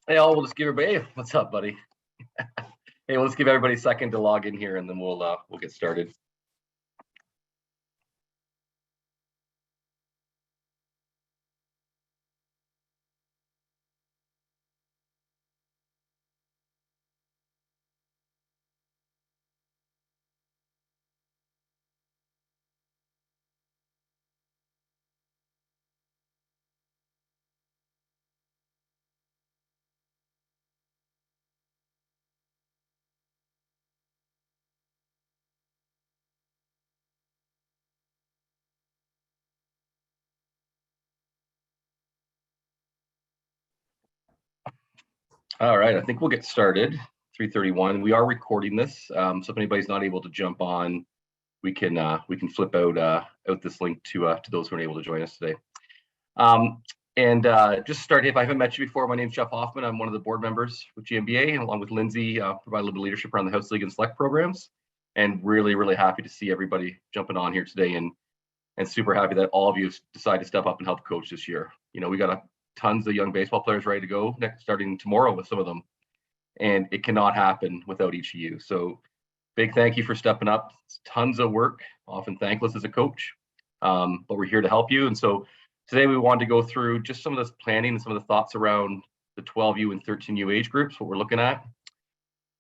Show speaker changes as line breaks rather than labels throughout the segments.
Hey, all, we'll just give everybody, hey, what's up, buddy? Hey, let's give everybody a second to log in here, and then we'll get started. All right, I think we'll get started. 3:31. We are recording this, so if anybody's not able to jump on, we can flip out this link to those who are able to join us today. Just start, if I haven't met you before, my name is Jeff Hoffman. I'm one of the board members with GMBA, and along with Lindsay, provide a little bit of leadership around the House League and Select programs. And really happy to see everybody jumping on here today, and super happy that all of you decide to step up and help coach this year. You know, we got tons of young baseball players ready to go starting tomorrow with some of them, and it cannot happen without each of you. So big thank you for stepping up. It's tons of work, often thankless as a coach, but we're here to help you. And so today we wanted to go through just some of this planning and some of the thoughts around the 12U and 13U age groups, what we're looking at.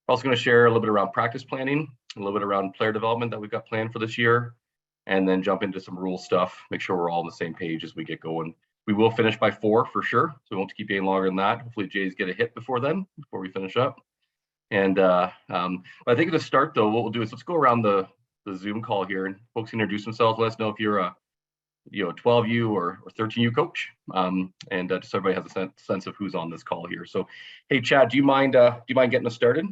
We're also going to share a little bit around practice planning, a little bit around player development that we've got planned for this year, and then jump into some rule stuff, make sure we're all on the same page as we get going. We will finish by 4 for sure, so we won't keep you any longer than that. Hopefully Jays get a hit before we finish up. And but I think to start though, what we'll do is let's go around the Zoom call here, and folks can introduce themselves. Let us know if you're a 12U or 13U coach, and just so everybody has a sense of who's on this call here. So, hey Chad, do you mind getting us started?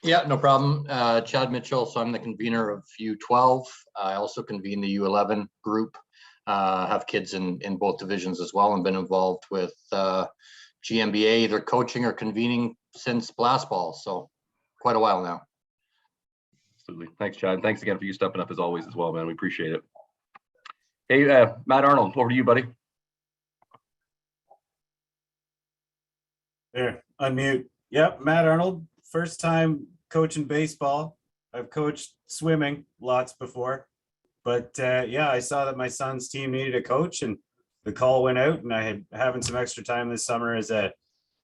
Yeah, no problem. Chad Mitchell. So I'm the convener of U12. I also convene the U11 group. Have kids in both divisions as well, and been involved with GMBA, either coaching or convening since blast ball. So quite a while now.
Absolutely. Thanks, Chad. And thanks again for you stepping up as always as well, man. We appreciate it. Hey, Matt Arnold, over to you, buddy.
There, unmute. Yep, Matt Arnold. First time coaching baseball. I've coached swimming lots before. But yeah, I saw that my son's team needed a coach, and the call went out, and I had having some extra time this summer as a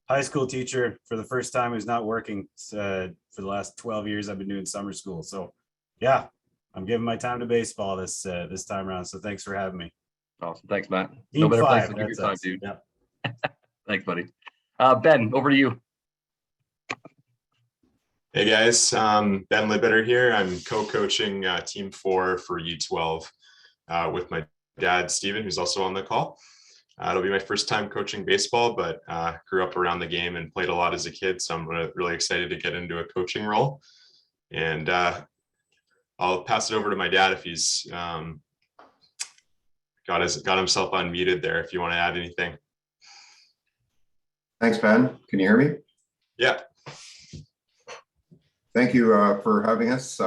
high school teacher for the first time who's not working for the last 12 years. I've been doing summer school. So yeah, I'm giving my time to baseball this time around. So thanks for having me.
Awesome. Thanks, Matt.
Team
no better
5,
place to give your time, dude.
Yeah.
Thanks, buddy. Ben, over to you.
Hey guys, Ben Libbetter here. I'm co-coaching Team 4 for U12 with my dad, Steven, who's also on the call. It'll be my first time coaching baseball, but grew up around the game and played a lot as a kid, so I'm really excited to get into a coaching role. And I'll pass it over to my dad if he's got himself unmuted there, if you want to add anything.
Thanks, Ben. Can you hear me?
Yeah.
Thank you for having us.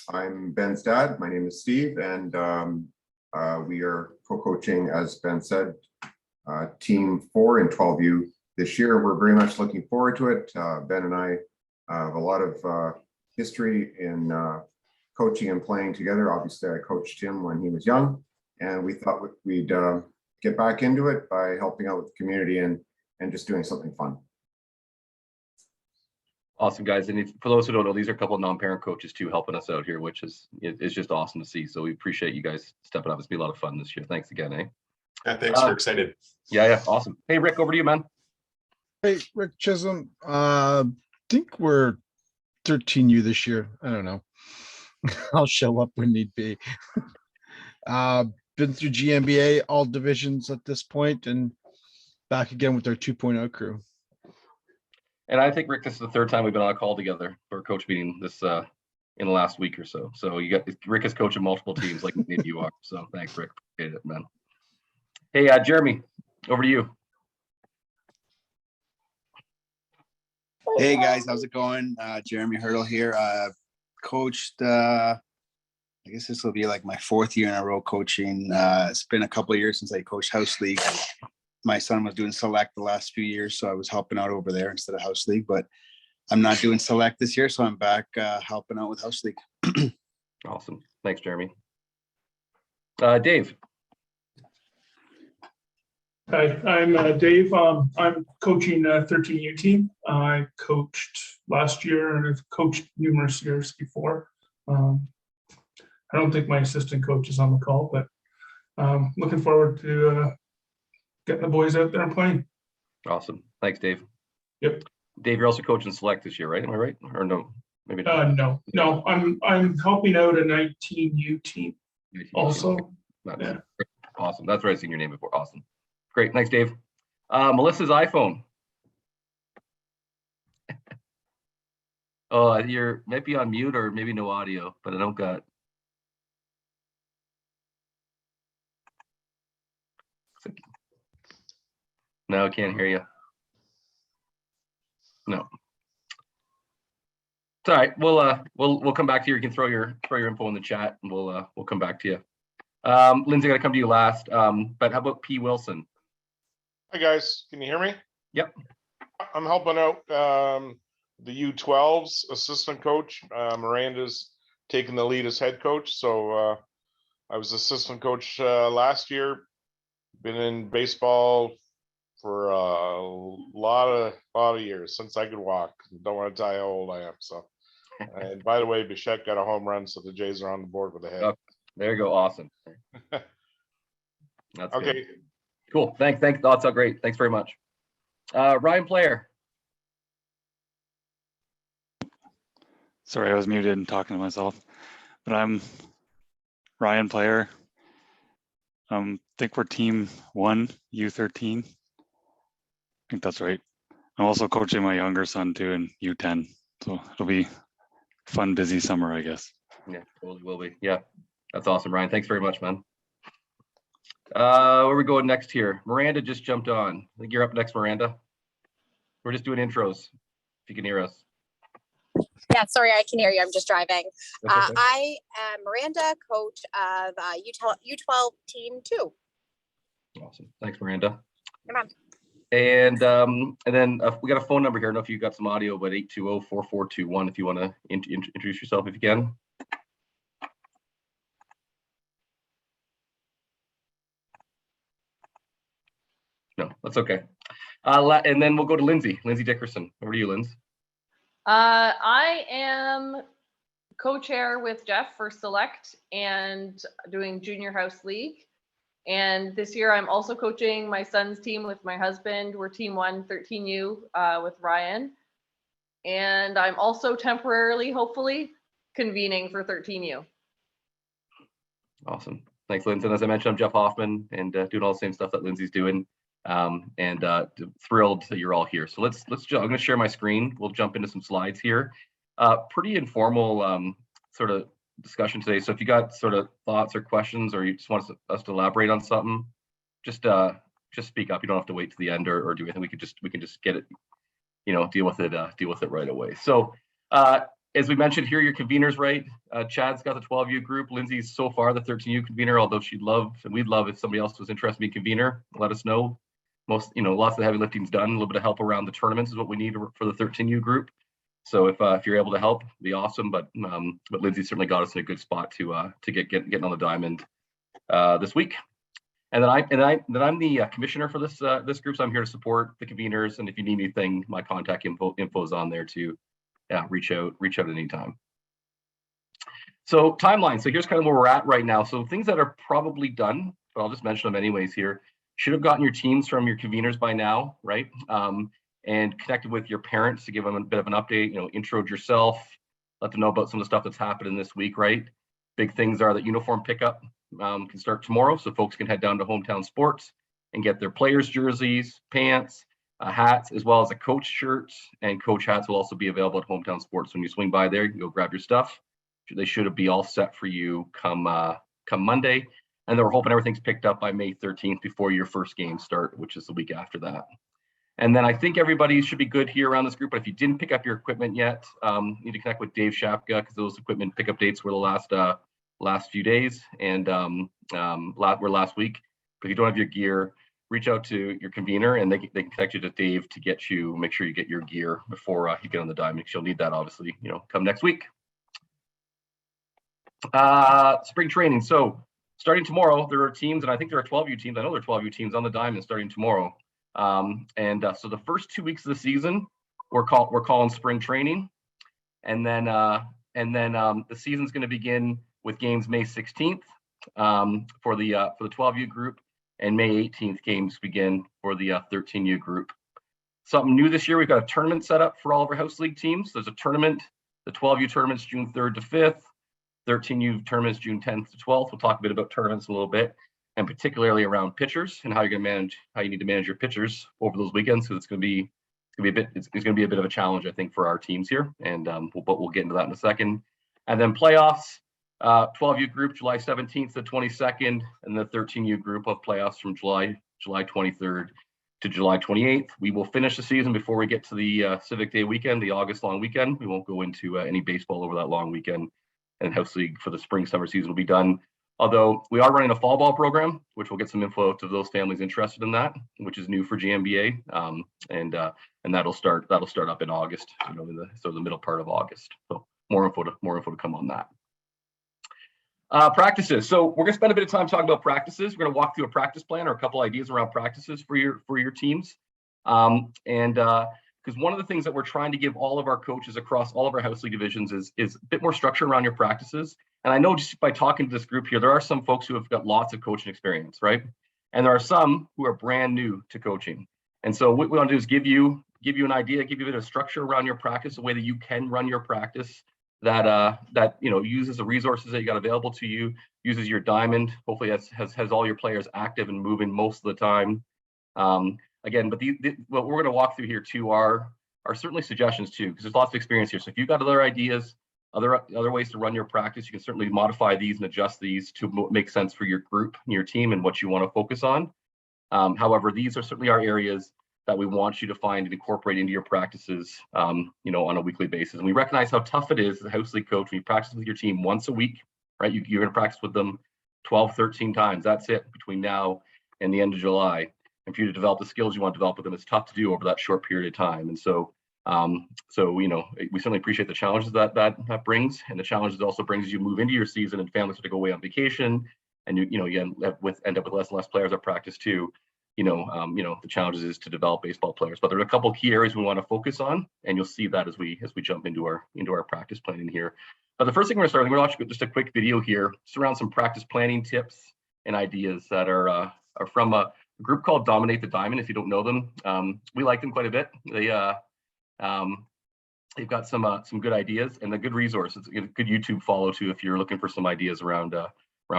I'm Ben's dad. My name is Steve, and we are co-coaching, as Ben said, Team 4 in 12U this year. We're very much looking forward to it. Ben and I have a lot of history in coaching and playing together. Obviously, I coached him when he was young, and we thought we'd get back into it by helping out with the community and just doing something fun.
Awesome, guys. And for those who don't know, these are a couple of non-parent coaches too helping us out here, which is just awesome to see. So we appreciate you guys stepping up. It's been a lot of fun this year. Thanks again, eh?
Yeah, thanks. We're excited.
Yeah, awesome. Hey, Rick, over to you, man.
Hey, Rick Chisholm. Think we're 13U this year. I don't know. I'll show up when need be. Been through GMBA, all divisions at this point, and back again with our 2.0 crew.
And I think, Rick, this is the third time we've been on a call together for a coach meeting this in the last week or so. So Rick is coaching multiple teams like maybe you are. So thanks, Rick. Appreciate it, man. Hey, Jeremy, over to you.
Hey guys, how's it going? Jeremy Hurdle here. Coached, I guess this will be like my 4th year in a row coaching. It's been a couple of years since I coached House League. my son was doing select the last few years, so I was helping out over there instead of house league, but I'm not doing select this year, so I'm back helping out with house league.
Awesome. Thanks, Jeremy. Dave.
Hi, I'm Dave. I'm coaching 13U team. I coached last year and I've coached numerous years before. I don't think my assistant coach is on the call, but looking forward to getting the boys out there and playing.
Awesome. Thanks, Dave.
Yep.
Dave, you're also coaching select this year, right? Am I right? Or no? Maybe not.
No. I'm helping out a 19U team also.
Nice.
Yeah.
Awesome. That's right. I've seen your name before. Awesome. Great. Thanks, Dave. Melissa's iPhone. Oh, you're might be on mute or maybe no audio, but I don't got. No, I can't hear you. No. It's all right. We'll come back to you. You can throw your info in the chat, and we'll come back to you. Lindsay, I gotta come to you last. But how about P. Wilson?
Hi guys, can you hear me?
Yep.
I'm helping out the U12s assistant coach. Miranda's taking the lead as head coach. So I was assistant coach last year. Been in baseball for a lot of years, since I could walk. Don't want to tell you how old I am. So, and by the way, Bichette got a home run, so the Jays are on the board with a hit.
Oh, there you go. Awesome. That's
Okay.
good. Cool. Thanks. That's all great. Thanks very much. Ryan Player.
Sorry, I was muted and talking to myself, but I'm Ryan Player. Think we're team 1, U13. I think that's right. I'm also coaching my younger son too in U10. So it'll be fun, busy summer, I guess.
Yeah, totally will be. Yeah, that's awesome, Ryan. Thanks very much, man. Where are we going next here? Miranda just jumped on. I think you're up next, Miranda. We're just doing intros, if you can hear us.
Yeah, sorry, I can hear you. I'm just driving.
Okay.
I am Miranda, coach of U12 Team 2.
Awesome. Thanks, Miranda.
Come on.
And then we got a phone number here. I don't know if you got some audio, but 820-4421 if you want to introduce yourself, if you can. No, that's okay. And then we'll go to Lindsay Dickerson. Over to you, Lindsay.
I am co-chair with Jeff for Select and doing Junior House League. And this year I'm also coaching my son's team with my husband. We're team 1, 13U with Ryan. And I'm also temporarily, hopefully, convening for 13U.
Awesome. Thanks, Lindsay. And as I mentioned, I'm Jeff Hoffman and doing all the same stuff that Lindsay's doing. And thrilled that you're all here. So let's I'm going to share my screen. We'll jump into some slides here. Pretty informal sort of discussion today. So if you got sort of thoughts or questions, or you just want us to elaborate on something, just speak up. You don't have to wait to the end or do anything. We can just get it, deal with it right away. So as we mentioned here, your conveners, right? Chad's got the 12U group. Lindsay's so far the 13U convener, although she'd love, and we'd love if somebody else was interested in being convener, let us know. Lots of the heavy lifting's done. A little bit of help around the tournaments is what we need for the 13U group. So if you're able to help, it'd be awesome. But Lindsay certainly got us in a good spot to getting on the diamond this week. And then I'm the commissioner for this group, so I'm here to support the conveners. And if you need anything, my contact info is on there too. Reach out at any time. So timeline. So here's kind of where we're at right now. So things that are probably done, but I'll just mention them anyways here. Should have gotten your teams from your conveners by now, right? And connected with your parents to give them a bit of an update, introed yourself, let them know about some of the stuff that's happening this week, right? Big things are that uniform pickup can start tomorrow, so folks can head down to Hometown Sports and get their players' jerseys, pants, hats, as well as a coach shirt, and coach hats will also be available at Hometown Sports. When you swing by there, you can go grab your stuff. They should be all set for you come Monday. And then we're hoping everything's picked up by May 13th before your first game start, which is the week after that. And then I think everybody should be good here around this group. But if you didn't pick up your equipment yet, you need to connect with Dave Shapka because those equipment pickup dates were the last few days and were last week. But if you don't have your gear, reach out to your convener, and they can connect you to Dave to make sure you get your gear before you get on the diamond. You'll need that, obviously, come next week. Spring training. So starting tomorrow, there are teams, and I think there are 12U teams. I know there are 12U teams on the diamond starting tomorrow. So the first 2 weeks of the season, we're calling spring training, and then the season's going to begin with games May 16th for the 12U group, and May 18th games begin for the 13U group. Something new this year, we've got a tournament set up for all of our house league teams. There's a tournament. The 12U tournament's June 3rd to 5th. 13U tournament's June 10th to 12th. We'll talk a bit about tournaments in a little bit, and particularly around pitchers and how you need to manage your pitchers over those weekends, because it's going to be a bit of a challenge, I think, for our teams here, and but we'll get into that in a second. And then playoffs. 12U group July 17th to 22nd, and the 13U group of playoffs from July 23rd to July 28th. We will finish the season before we get to the Civic Day weekend, the August long weekend. We won't go into any baseball over that long weekend, and house league for the spring summer season will be done. Although we are running a fall ball program, which will get some info to those families interested in that, which is new for GMBA, and that'll start up in August, the middle part of August. So more info to come on that. Practices. So we're gonna spend a bit of time talking about practices. We're gonna walk through a practice plan or a couple ideas around practices for your teams. Because one of the things that we're trying to give all of our coaches across all of our house league divisions is a bit more structure around your practices. And I know just by talking to this group here, there are some folks who have got lots of coaching experience, right? And there are some who are brand new to coaching. And so what we want to do is give you an idea, give you a bit of structure around your practice, a way that you can run your practice that uses the resources that you got available to you, uses your diamond, hopefully has all your players active and moving most of the time. Again, but what we're going to walk through here too are certainly suggestions too, because there's lots of experience here. So if you've got other ideas, other ways to run your practice, you can certainly modify these and adjust these to make sense for your group and your team and what you want to focus on. However, these are certainly our areas that we want you to find and incorporate into your practices, on a weekly basis. And we recognize how tough it is as a house league coach when you practice with your team once a week, right? You're going to practice with them 12, 13 times. That's it between now and the end of July. And for you to develop the skills you want to develop with them, it's tough to do over that short period of time. And so, we certainly appreciate the challenges that brings, and the challenges also brings as you move into your season and families have to go away on vacation, and you end up with less and less players at practice too. The challenges is to develop baseball players, but there are a couple key areas we want to focus on, and you'll see that as we jump into our practice planning here. But the first thing we're going to watch just a quick video here, just around some practice planning tips and ideas that are from a group called Dominate the Diamond. If you don't know them, we like them quite a bit. They've got some good ideas and a good resource. It's a good YouTube follow too if you're looking for some ideas around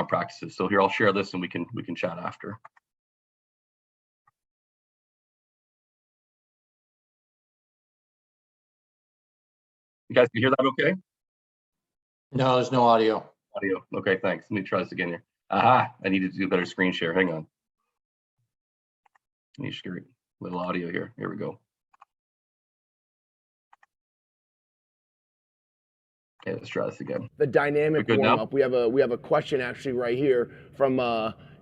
practices. So here, I'll share this and we can chat after. You guys can hear that okay?
No, there's no audio.
Audio. Okay, thanks. Let me try this again here. Aha, I needed to do a better screen share. Hang on. Let me share a little audio here. Here we go. Okay, let's try this again.
The dynamic warm-up. We have a question actually right here from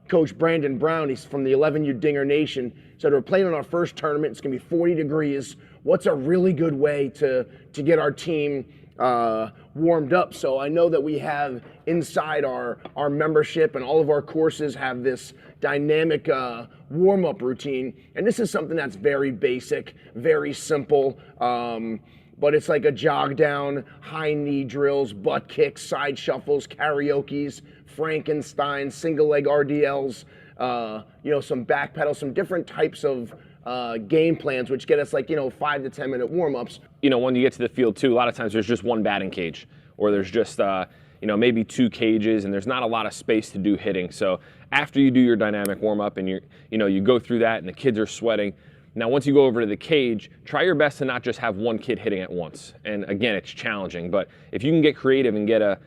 Coach Brandon Brown. He's from the 11U Dinger Nation. Said we're playing in our first tournament. It's gonna be 40 degrees. What's a really good way to get our team warmed up? So I know that we have inside our membership and all of our courses have this dynamic warm-up routine. And this is something that's very basic, very simple. But it's like a jog down, high knee drills, butt kicks, side shuffles, karaokes, Frankenstein, single leg RDLs, some back pedals, some different types of game plans, which get us 5 to 10 minute warm-ups.
When you get to the field too, a lot of times there's just one batting cage, or there's just maybe 2 cages, and there's not a lot of space to do hitting. So after you do your dynamic warm-up and you go through that and the kids are sweating, now once you go over to the cage, try your best to not just have one kid hitting at once. And again, it's challenging, but if you can get creative and get a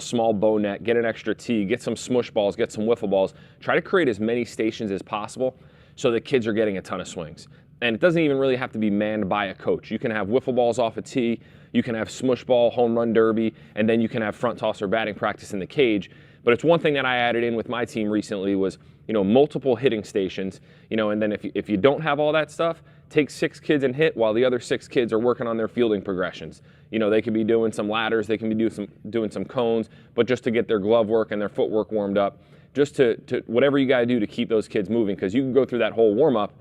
small bow net, get an extra tee, get some smush balls, get some wiffle balls, try to create as many stations as possible so the kids are getting a ton of swings. And it doesn't even really have to be manned by a coach. You can have wiffle balls off a tee, you can have smush ball, home run derby, and then you can have front toss or batting practice in the cage. But it's one thing that I added in with my team recently was multiple hitting stations, and then if you don't have all that stuff, take 6 kids and hit while the other 6 kids are working on their fielding progressions. They could be doing some ladders, they can be doing some cones, but just to get their glove work and their footwork warmed up, just to whatever you got to do to keep those kids moving, because you can go through that whole warm up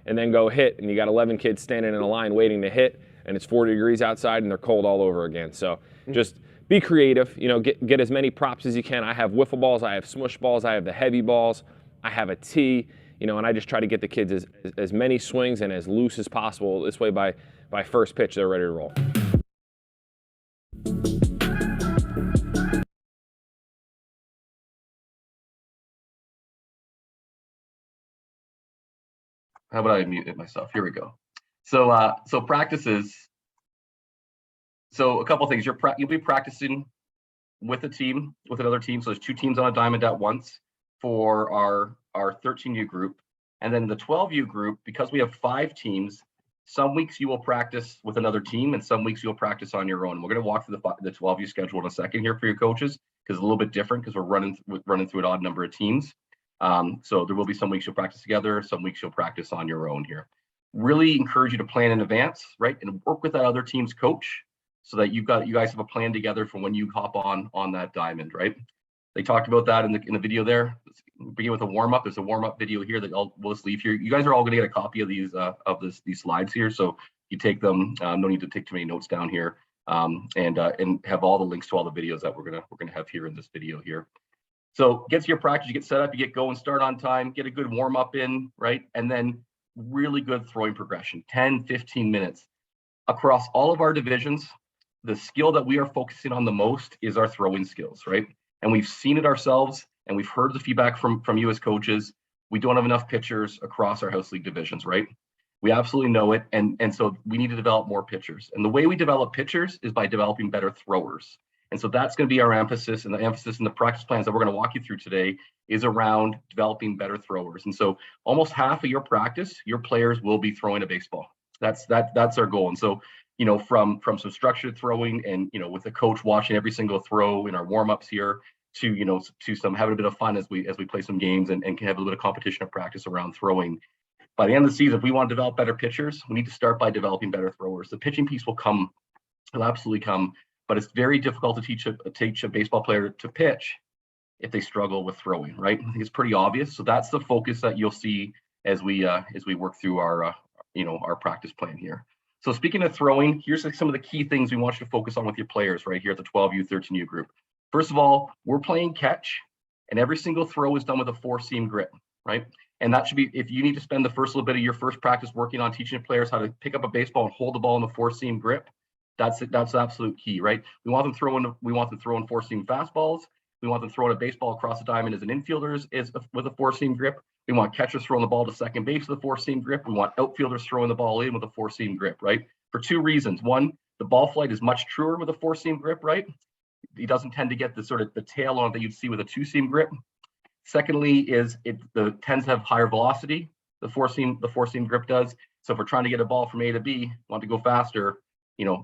and then go hit, and you got 11 kids standing in a line waiting to hit, and it's 40 degrees outside and they're cold all over again. So just be creative, get as many props as you can. I have wiffle balls, I have smush balls, I have the heavy balls, I have a tee, and I just try to get the kids as many swings and as loose as possible. This way by first pitch, they're ready to roll.
How about I mute it myself? Here we go. So practices. So a couple things. You'll be practicing with another team. So there's 2 teams on a diamond at once for our 13U group. And then the 12U group, because we have 5 teams, some weeks you will practice with another team and some weeks you'll practice on your own. We're going to walk through the 12U schedule in a second here for your coaches, because it's a little bit different because we're running through an odd number of teams. So there will be some weeks you'll practice together, some weeks you'll practice on your own here. Really encourage you to plan in advance, right? And work with that other team's coach so that you guys have a plan together for when you hop on that diamond, right? They talked about that in the video there. Let's begin with a warm-up. There's a warm-up video here that we'll just leave here. You guys are all going to get a copy of these slides here, so you take them. No need to take too many notes down here, and have all the links to all the videos that we're gonna have here in this video here. So get to your practice, you get set up, you get going, start on time, get a good warm-up in, right? And then really good throwing progression, 10, 15 minutes. Across all of our divisions, the skill that we are focusing on the most is our throwing skills, right? And we've seen it ourselves, and we've heard the feedback from you as coaches. We don't have enough pitchers across our house league divisions, right? We absolutely know it, and so we need to develop more pitchers. And the way we develop pitchers is by developing better throwers. And so that's going to be our emphasis, and the emphasis in the practice plans that we're going to walk you through today is around developing better throwers. And so almost half of your practice, your players will be throwing a baseball. That's our goal. And so, from some structured throwing and, with the coach watching every single throw in our warm-ups here to some having a bit of fun as we play some games and can have a little bit of competition and practice around throwing. By the end of the season, if we want to develop better pitchers, we need to start by developing better throwers. The pitching piece will absolutely come. But it's very difficult to teach a baseball player to pitch if they struggle with throwing, right? I think it's pretty obvious. So that's the focus that you'll see as we work through our practice plan here. So speaking of throwing, here's some of the key things we want you to focus on with your players right here at the 12U 13U group. First of all, we're playing catch, and every single throw is done with a 4-seam grip, right? And that should be, if you need to spend the first little bit of your first practice working on teaching players how to pick up a baseball and hold the ball in the 4-seam grip, that's absolute key, right? We want them throwing 4-seam fastballs. We want them throwing a baseball across the diamond as an infielder with a 4-seam grip. We want catchers throwing the ball to second base with a 4-seam grip. We want outfielders throwing the ball in with a 4-seam grip, right? For 2 reasons. One, the ball flight is much truer with a 4-seam grip, right? He doesn't tend to get the tail on it that you'd see with a 2-seam grip. Secondly, the tends to have higher velocity. The 4-seam grip does. So if we're trying to get a ball from A to B, want to go faster,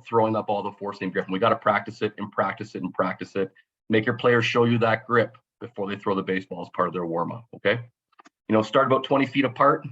throwing that ball to 4-seam grip. And we got to practice it and practice it and practice it. Make your players show you that grip before they throw the baseball as part of their warm-up, okay? Start about 20 feet apart,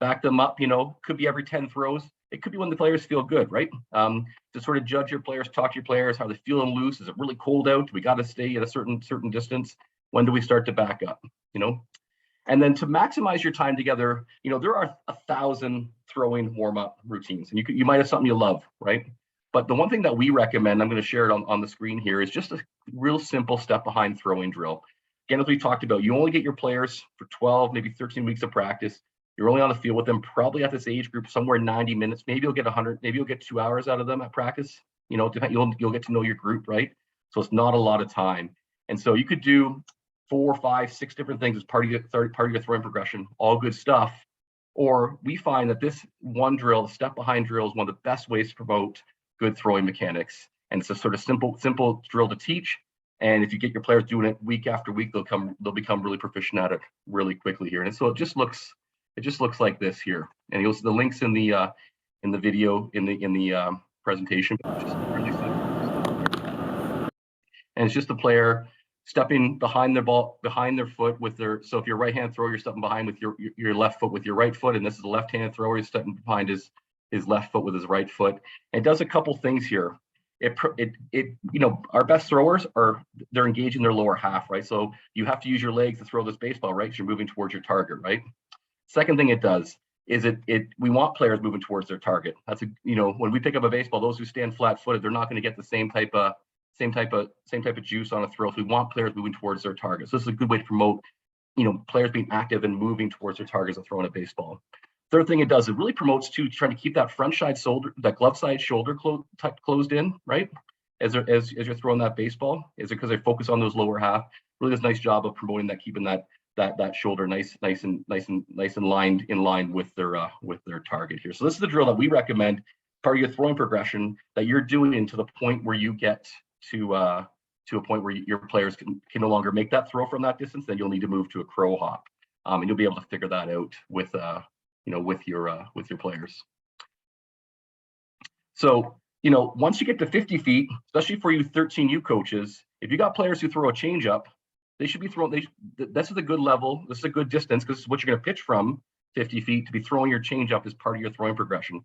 back them up, could be every 10 throws. It could be when the players feel good, right? To sort of judge your players, talk to your players, how they're feeling loose. Is it really cold out? We got to stay at a certain distance. When do we start to back up, And then to maximize your time together, there are 1,000 throwing warm-up routines, and you might have something you love, right? But the one thing that we recommend, I'm going to share it on the screen here, is just a real simple step behind throwing drill. Again, as we talked about, you only get your players for 12, maybe 13 weeks of practice. You're only on the field with them probably at this age group somewhere 90 minutes. Maybe you'll get 100, maybe you'll get 2 hours out of them at practice. You'll get to know your group, right? So it's not a lot of time. And so you could do 4, 5, 6 different things as part of your throwing progression, all good stuff. Or we find that this one drill, the step behind drill, is one of the best ways to promote good throwing mechanics. And it's a sort of simple drill to teach. And if you get your players doing it week after week, they'll become really proficient at it really quickly here. And so it just looks like this here. And you'll see the links in the video in the presentation. And it's just the player stepping behind their ball, behind their foot with their, so if you're right hand thrower, you're stepping behind with your left foot with your right foot, and this is a left hand thrower, he's stepping behind his left foot with his right foot. It does a couple things here. Our best throwers they're engaging their lower half, right? So you have to use your legs to throw this baseball, right? You're moving towards your target, right? Second thing it does is we want players moving towards their target. That's when we pick up a baseball, those who stand flat-footed, they're not going to get the same type of juice on a throw. So we want players moving towards their target. So this is a good way to promote, players being active and moving towards their targets and throwing a baseball. Third thing it does, it really promotes trying to keep that front side shoulder, that glove side shoulder closed in, right? As you're throwing that baseball, is it because they focus on those lower half? Really does a nice job of promoting that, keeping that shoulder nice and lined in line with their target here. So this is the drill that we recommend, part of your throwing progression, that you're doing to the point where you get to a point where your players can no longer make that throw from that distance. Then you'll need to move to a crow hop, and you'll be able to figure that out with your players. So once you get to 50 feet, especially for you 13U coaches, if you got players who throw a changeup, they should be throwing. This is a good level. This is a good distance because this is what you're going to pitch from 50 feet to be throwing your changeup as part of your throwing progression.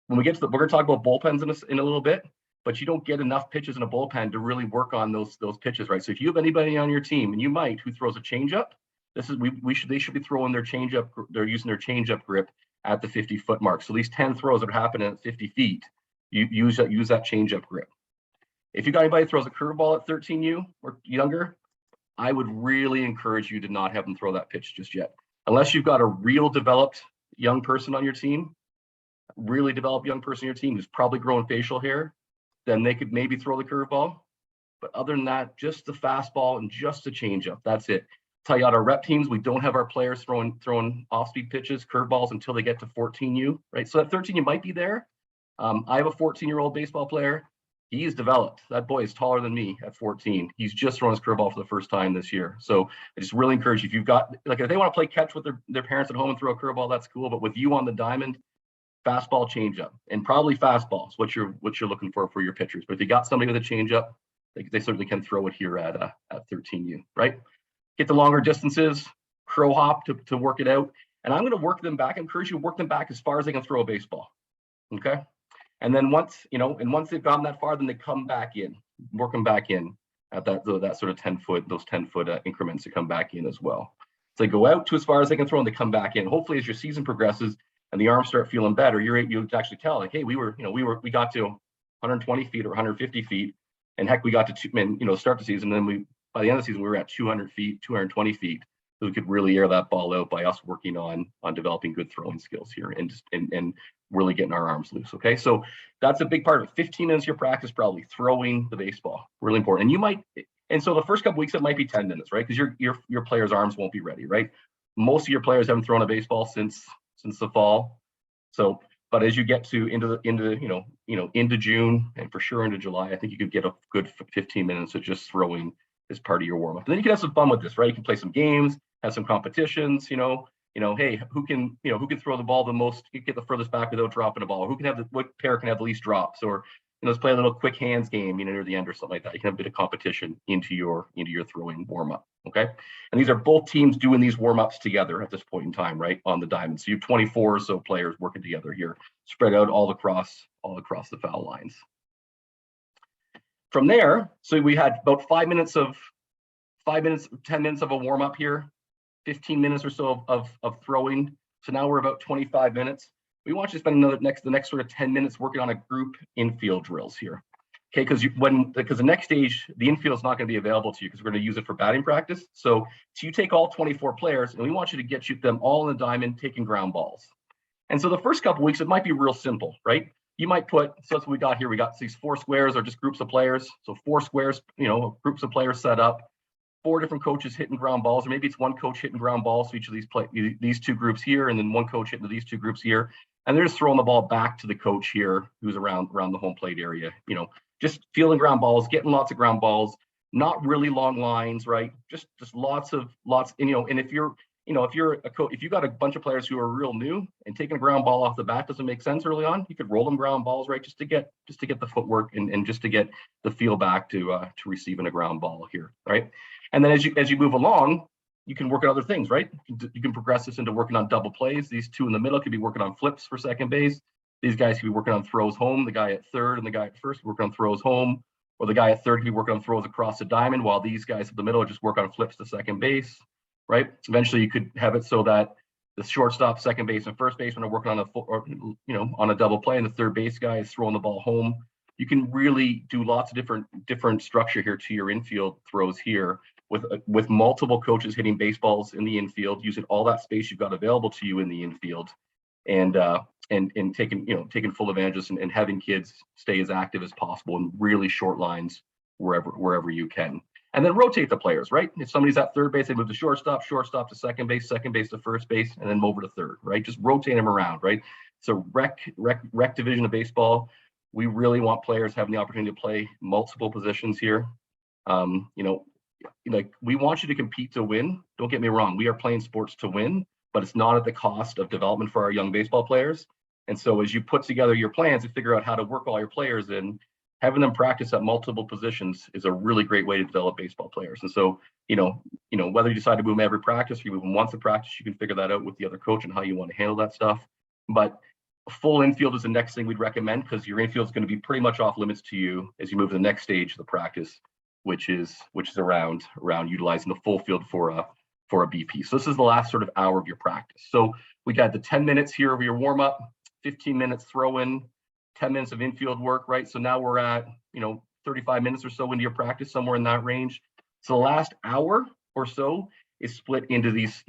When we get to we're going to talk about bullpens in a little bit, but you don't get enough pitches in a bullpen to really work on those pitches, right? So if you have anybody on your team, and you might, who throws a changeup, they should be throwing their changeup. They're using their changeup grip at the 50-foot mark. So these 10 throws that are happening at 50 feet, you use that changeup grip. If you got anybody who throws a curveball at 13U or younger, I would really encourage you to not have them throw that pitch just yet, unless you've got a real developed young person on your team, who's probably growing facial hair. Then they could maybe throw the curveball. But other than that, just the fastball and just the changeup. That's it. Tell you out our rep teams, we don't have our players throwing off-speed pitches, curveballs until they get to 14U, right? So at 13U might be there. I have a 14-year-old baseball player. He's developed. That boy is taller than me at 14. He's just thrown his curveball for the first time this year. So I just really encourage you, if you've got, if they want to play catch with their parents at home and throw a curveball, that's cool. But with you on the diamond, fastball, changeup, and probably fastballs, what you're looking for your pitchers. But if you got somebody with a changeup, they certainly can throw it here at 13U, right? Get the longer distances, crow hop to work it out. And I'm going to work them back. I encourage you to work them back as far as they can throw a baseball. Okay. And then once they've gone that far, then they come back in, work them back in at that sort of 10-foot, those 10-foot increments to come back in as well. So they go out to as far as they can throw and they come back in. Hopefully as your season progresses and the arms start feeling better, you actually tell, like, hey, we got to 120 feet or 150 feet. And heck, we got to start the season. And then by the end of the season, we were at 200 feet, 220 feet. So we could really air that ball out by us working on developing good throwing skills here and really getting our arms loose. Okay, so that's a big part of it. 15 minutes of your practice, probably throwing the baseball, really important. And so the first couple weeks it might be 10 minutes, right? Because your players' arms won't be ready, right? Most of your players haven't thrown a baseball since the fall. So, but as you get into June and for sure into July, I think you could get a good 15 minutes of just throwing as part of your warm up. And then you can have some fun with this, right? You can play some games, have some competitions, hey, who can throw the ball the most, you get the furthest back without dropping a ball, what pair can have the least drops, or let's play a little quick hands game, near the end or something like that. You can have a bit of competition into your throwing warm up. Okay. And these are both teams doing these warm ups together at this point in time, right? On the diamond. So you have 24 or so players working together here, spread out all across the foul lines. From there, so we had about 10 minutes of a warm up here, 15 minutes or so of throwing. So now we're about 25 minutes. We want you to spend the next sort of 10 minutes working on a group infield drills here. Okay, because the next stage, the infield is not going to be available to you because we're going to use it for batting practice. So you take all 24 players and we want you to get them all in the diamond taking ground balls. And so the first couple weeks, it might be real simple, right? You might so that's what we got here. We got these 4 squares or just groups of players. So 4 squares, groups of players set up, 4 different coaches hitting ground balls, or maybe it's one coach hitting ground balls to each of these 2 groups here, and then one coach hitting to these 2 groups here. And they're just throwing the ball back to the coach here who's around the home plate area, just feeling ground balls, getting lots of ground balls, not really long lines, right? Just lots, and if you're if you're a coach, if you got a bunch of players who are real new and taking a ground ball off the bat doesn't make sense early on, you could roll them ground balls, right? Just to get the footwork and just to get the feel back to receiving a ground ball here, right? And then as you move along, you can work on other things, right? You can progress this into working on double plays. These two in the middle could be working on flips for second base. These guys could be working on throws home. The guy at third and the guy at first working on throws home, or the guy at third could be working on throws across the diamond, while these guys at the middle just work on flips to second base, right? Eventually, you could have it so that the shortstop, second base, and first baseman are working on on a double play, and the third base guy is throwing the ball home. You can really do lots of different structure here to your infield throws here, with multiple coaches hitting baseballs in the infield, using all that space you've got available to you in the infield, and taking full advantage and having kids stay as active as possible in really short lines wherever you can. And then rotate the players, right? If somebody's at third base, they move to shortstop to second base to first base, and then over to third, right? Just rotate them around, right? So rec division of baseball, we really want players having the opportunity to play multiple positions here. Like, we want you to compete to win. Don't get me wrong. We are playing sports to win, but it's not at the cost of development for our young baseball players. And so as you put together your plans to figure out how to work all your players in, having them practice at multiple positions is a really great way to develop baseball players. And so, whether you decide to move them every practice or you move them once a practice, you can figure that out with the other coach and how you want to handle that stuff. But full infield is the next thing we'd recommend, because your infield is going to be pretty much off limits to you as you move to the next stage of the practice, which is around utilizing the full field for a BP. So this is the last sort of hour of your practice. So we got the 10 minutes here of your warm up, 15 minutes throw in, 10 minutes of infield work, right? So now we're at 35 minutes or so into your practice, somewhere in that range. So the last hour or so is split into these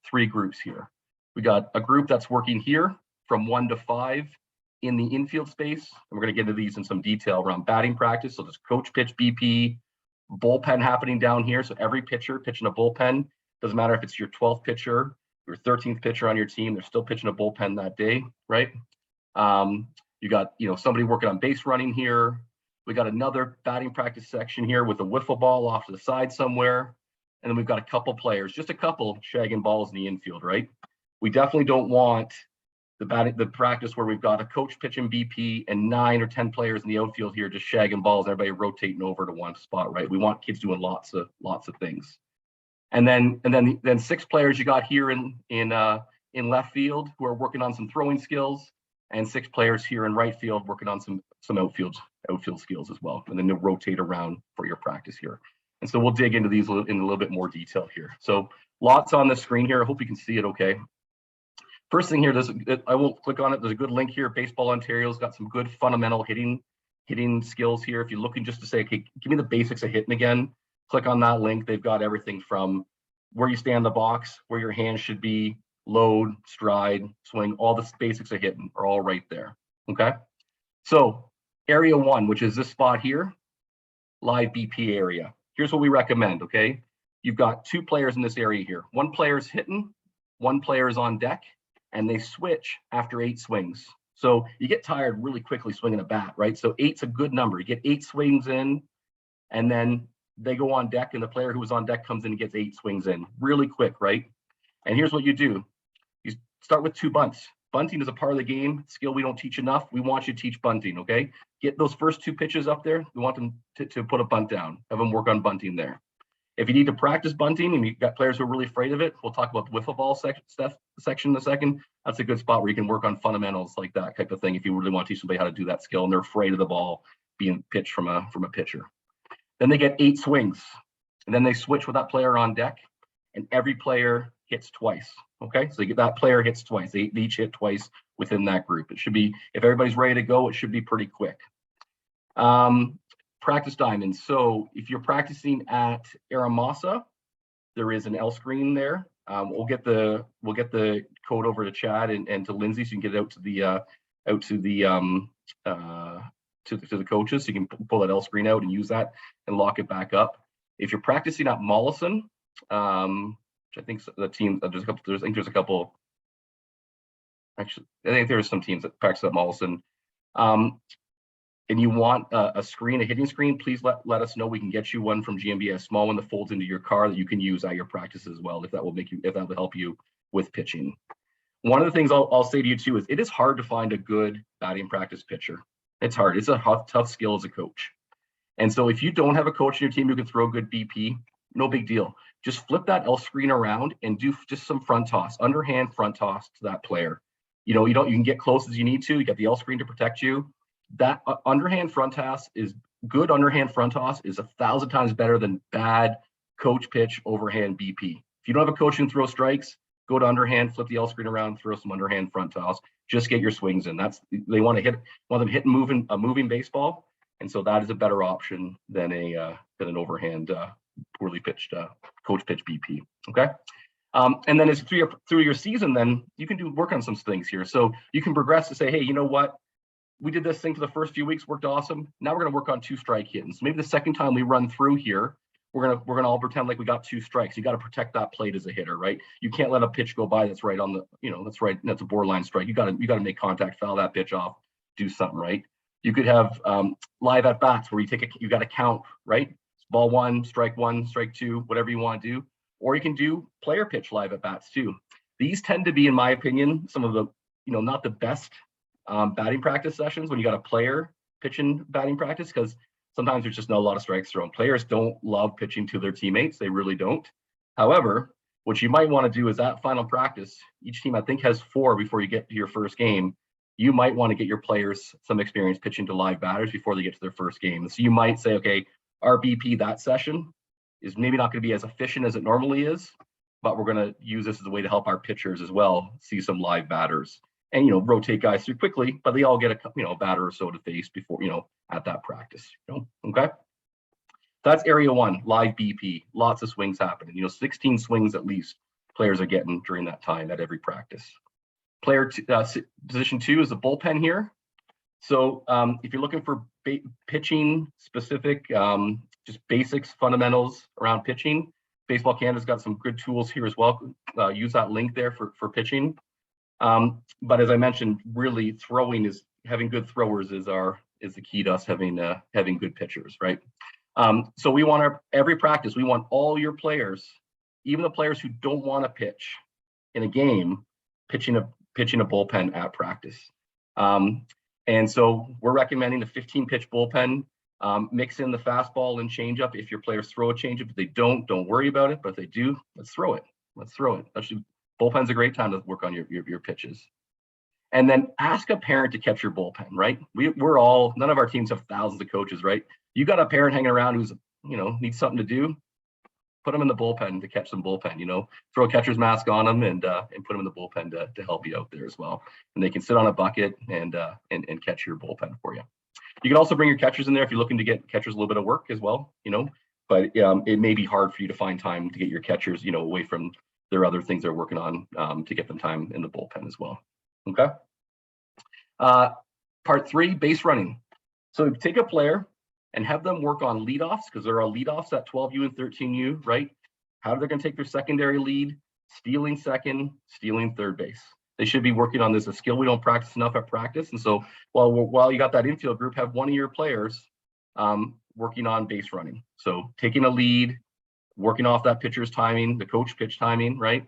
three groups here. We got a group that's working here from 1 to 5 in the infield space, and we're going to get into these in some detail around batting practice. So there's coach pitch BP, bullpen happening down here. So every pitcher pitching a bullpen. Doesn't matter if it's your 12th pitcher, your 13th pitcher on your team, they're still pitching a bullpen that day, right? You got somebody working on base running here. We got another batting practice section here with a wiffle ball off to the side somewhere. And then we've got a couple players, just a couple shagging balls in the infield, right? We definitely don't want the practice where we've got a coach pitching BP and 9 or 10 players in the outfield here just shagging balls, everybody rotating over to one spot, right? We want kids doing lots of things. And then 6 players you got here in left field who are working on some throwing skills, and 6 players here in right field working on some outfield skills as well. And then they'll rotate around for your practice here. And so we'll dig into these in a little bit more detail here. So lots on the screen here. I hope you can see it okay. First thing here, I won't click on it. There's a good link here. Baseball Ontario's got some good fundamental hitting skills here. If you're looking just to say, okay, give me the basics of hitting again, click on that link. They've got everything from where you stand in the box, where your hands should be, load, stride, swing, all the basics of hitting are all right there, okay? So area 1, which is this spot here, live BP area. Here's what we recommend, okay? You've got 2 players in this area here. 1 player's hitting, 1 player is on deck, and they switch after 8 swings. So you get tired really quickly swinging a bat, right? So 8's a good number. You get 8 swings in, and then they go on deck, and the player who was on deck comes in and gets 8 swings in really quick, right? And here's what you do. You start with 2 bunts. Bunting is a part of the game, skill we don't teach enough. We want you to teach bunting, okay? Get those first 2 pitches up there. We want them to put a bunt down, have them work on bunting there. If you need to practice bunting and you've got players who are really afraid of it, we'll talk about the wiffle ball section in a second. That's a good spot where you can work on fundamentals like that type of thing if you really want to teach somebody how to do that skill and they're afraid of the ball being pitched from a pitcher. Then they get 8 swings, and then they switch with that player on deck, and every player hits twice, okay? So that player hits twice. They each hit twice within that group. It should be, if everybody's ready to go, it should be pretty quick. Practice diamonds. So if you're practicing at Aramasa, there is an L screen there. We'll get the code over to Chad and to Lindsay, so you can get it out to the coaches, so you can pull that L screen out and use that and lock it back up. If you're practicing at Mollison, which I think the team there's a couple. Actually, I think there's some teams that practice at Mollison. and you want a screen, a hitting screen, please let us know. We can get you one from GMBA, a small one that folds into your car that you can use at your practice as well, if that will help you with pitching. One of the things I'll say to you too is it is hard to find a good batting practice pitcher. It's hard. It's a tough skill as a coach. And so if you don't have a coach in your team who can throw good BP, no big deal. Just flip that L screen around and do just some front toss, underhand front toss to that player. You can get close as you need to. You got the L screen to protect you. That underhand front toss is good. Underhand front toss is 1,000 times better than bad coach pitch overhand BP. If you don't have a coach who can throw strikes, go to underhand, flip the L screen around, throw some underhand front toss. Just get your swings in. They want them hit and a moving baseball, and so that is a better option than an overhand poorly pitched coach pitch BP. Okay. And then as through your season, then you can work on some things here. So you can progress to say, hey, you know what? We did this thing for the first few weeks, worked awesome. Now we're going to work on 2 strike hitting. So maybe the second time we run through here, we're gonna all pretend like we got 2 strikes. You got to protect that plate as a hitter, right? You can't let a pitch go by that's right on the, that's a borderline strike. You got to make contact, foul that pitch off, do something, right? You could have live at bats where you got to count, right? Ball 1, strike 2, whatever you want to do. Or you can do player pitch live at bats too. These tend to be, in my opinion, some of the, not the best batting practice sessions when you got a player pitching batting practice, because sometimes there's just not a lot of strikes thrown. Players don't love pitching to their teammates. They really don't. However, what you might want to do is that final practice, each team I think has 4 before you get to your first game. You might want to get your players some experience pitching to live batters before they get to their first game. And so you might say, okay, our BP that session is maybe not going to be as efficient as it normally is, but we're going to use this as a way to help our pitchers as well see some live batters and, rotate guys through quickly, but they all get a batter or so to face before, at that practice, okay? That's area 1, live BP, lots of swings happening, 16 swings at least players are getting during that time at every practice. Position 2 is the bullpen here. So if you're looking for pitching specific, just basics, fundamentals around pitching, Baseball Canada's got some good tools here as well. Use that link there for pitching. But as I mentioned, really having good throwers is the key to us having good pitchers, right? So we want every practice, we want all your players, even the players who don't want to pitch in a game, pitching a bullpen at practice. And so we're recommending a 15-pitch bullpen. Mix in the fastball and changeup. If your players throw a changeup, if they don't worry about it. But if they do, let's throw it. Actually, bullpen's a great time to work on your pitches. And then ask a parent to catch your bullpen, right? None of our teams have thousands of coaches, right? You got a parent hanging around who's, needs something to do, put them in the bullpen to catch some bullpen, throw a catcher's mask on them and put them in the bullpen to help you out there as well. And they can sit on a bucket and catch your bullpen for you. You can also bring your catchers in there if you're looking to get catchers a little bit of work as well, but it may be hard for you to find time to get your catchers, away from their other things they're working on to get them time in the bullpen as well. Okay. Part 3, base running. So take a player and have them work on leadoffs, because there are leadoffs at 12U and 13U, right? How they're going to take their secondary lead, stealing second, stealing third base. They should be working on this, a skill we don't practice enough at practice. And so while you got that infield group, have one of your players working on base running. So taking a lead, working off that pitcher's timing, the coach pitch timing, right?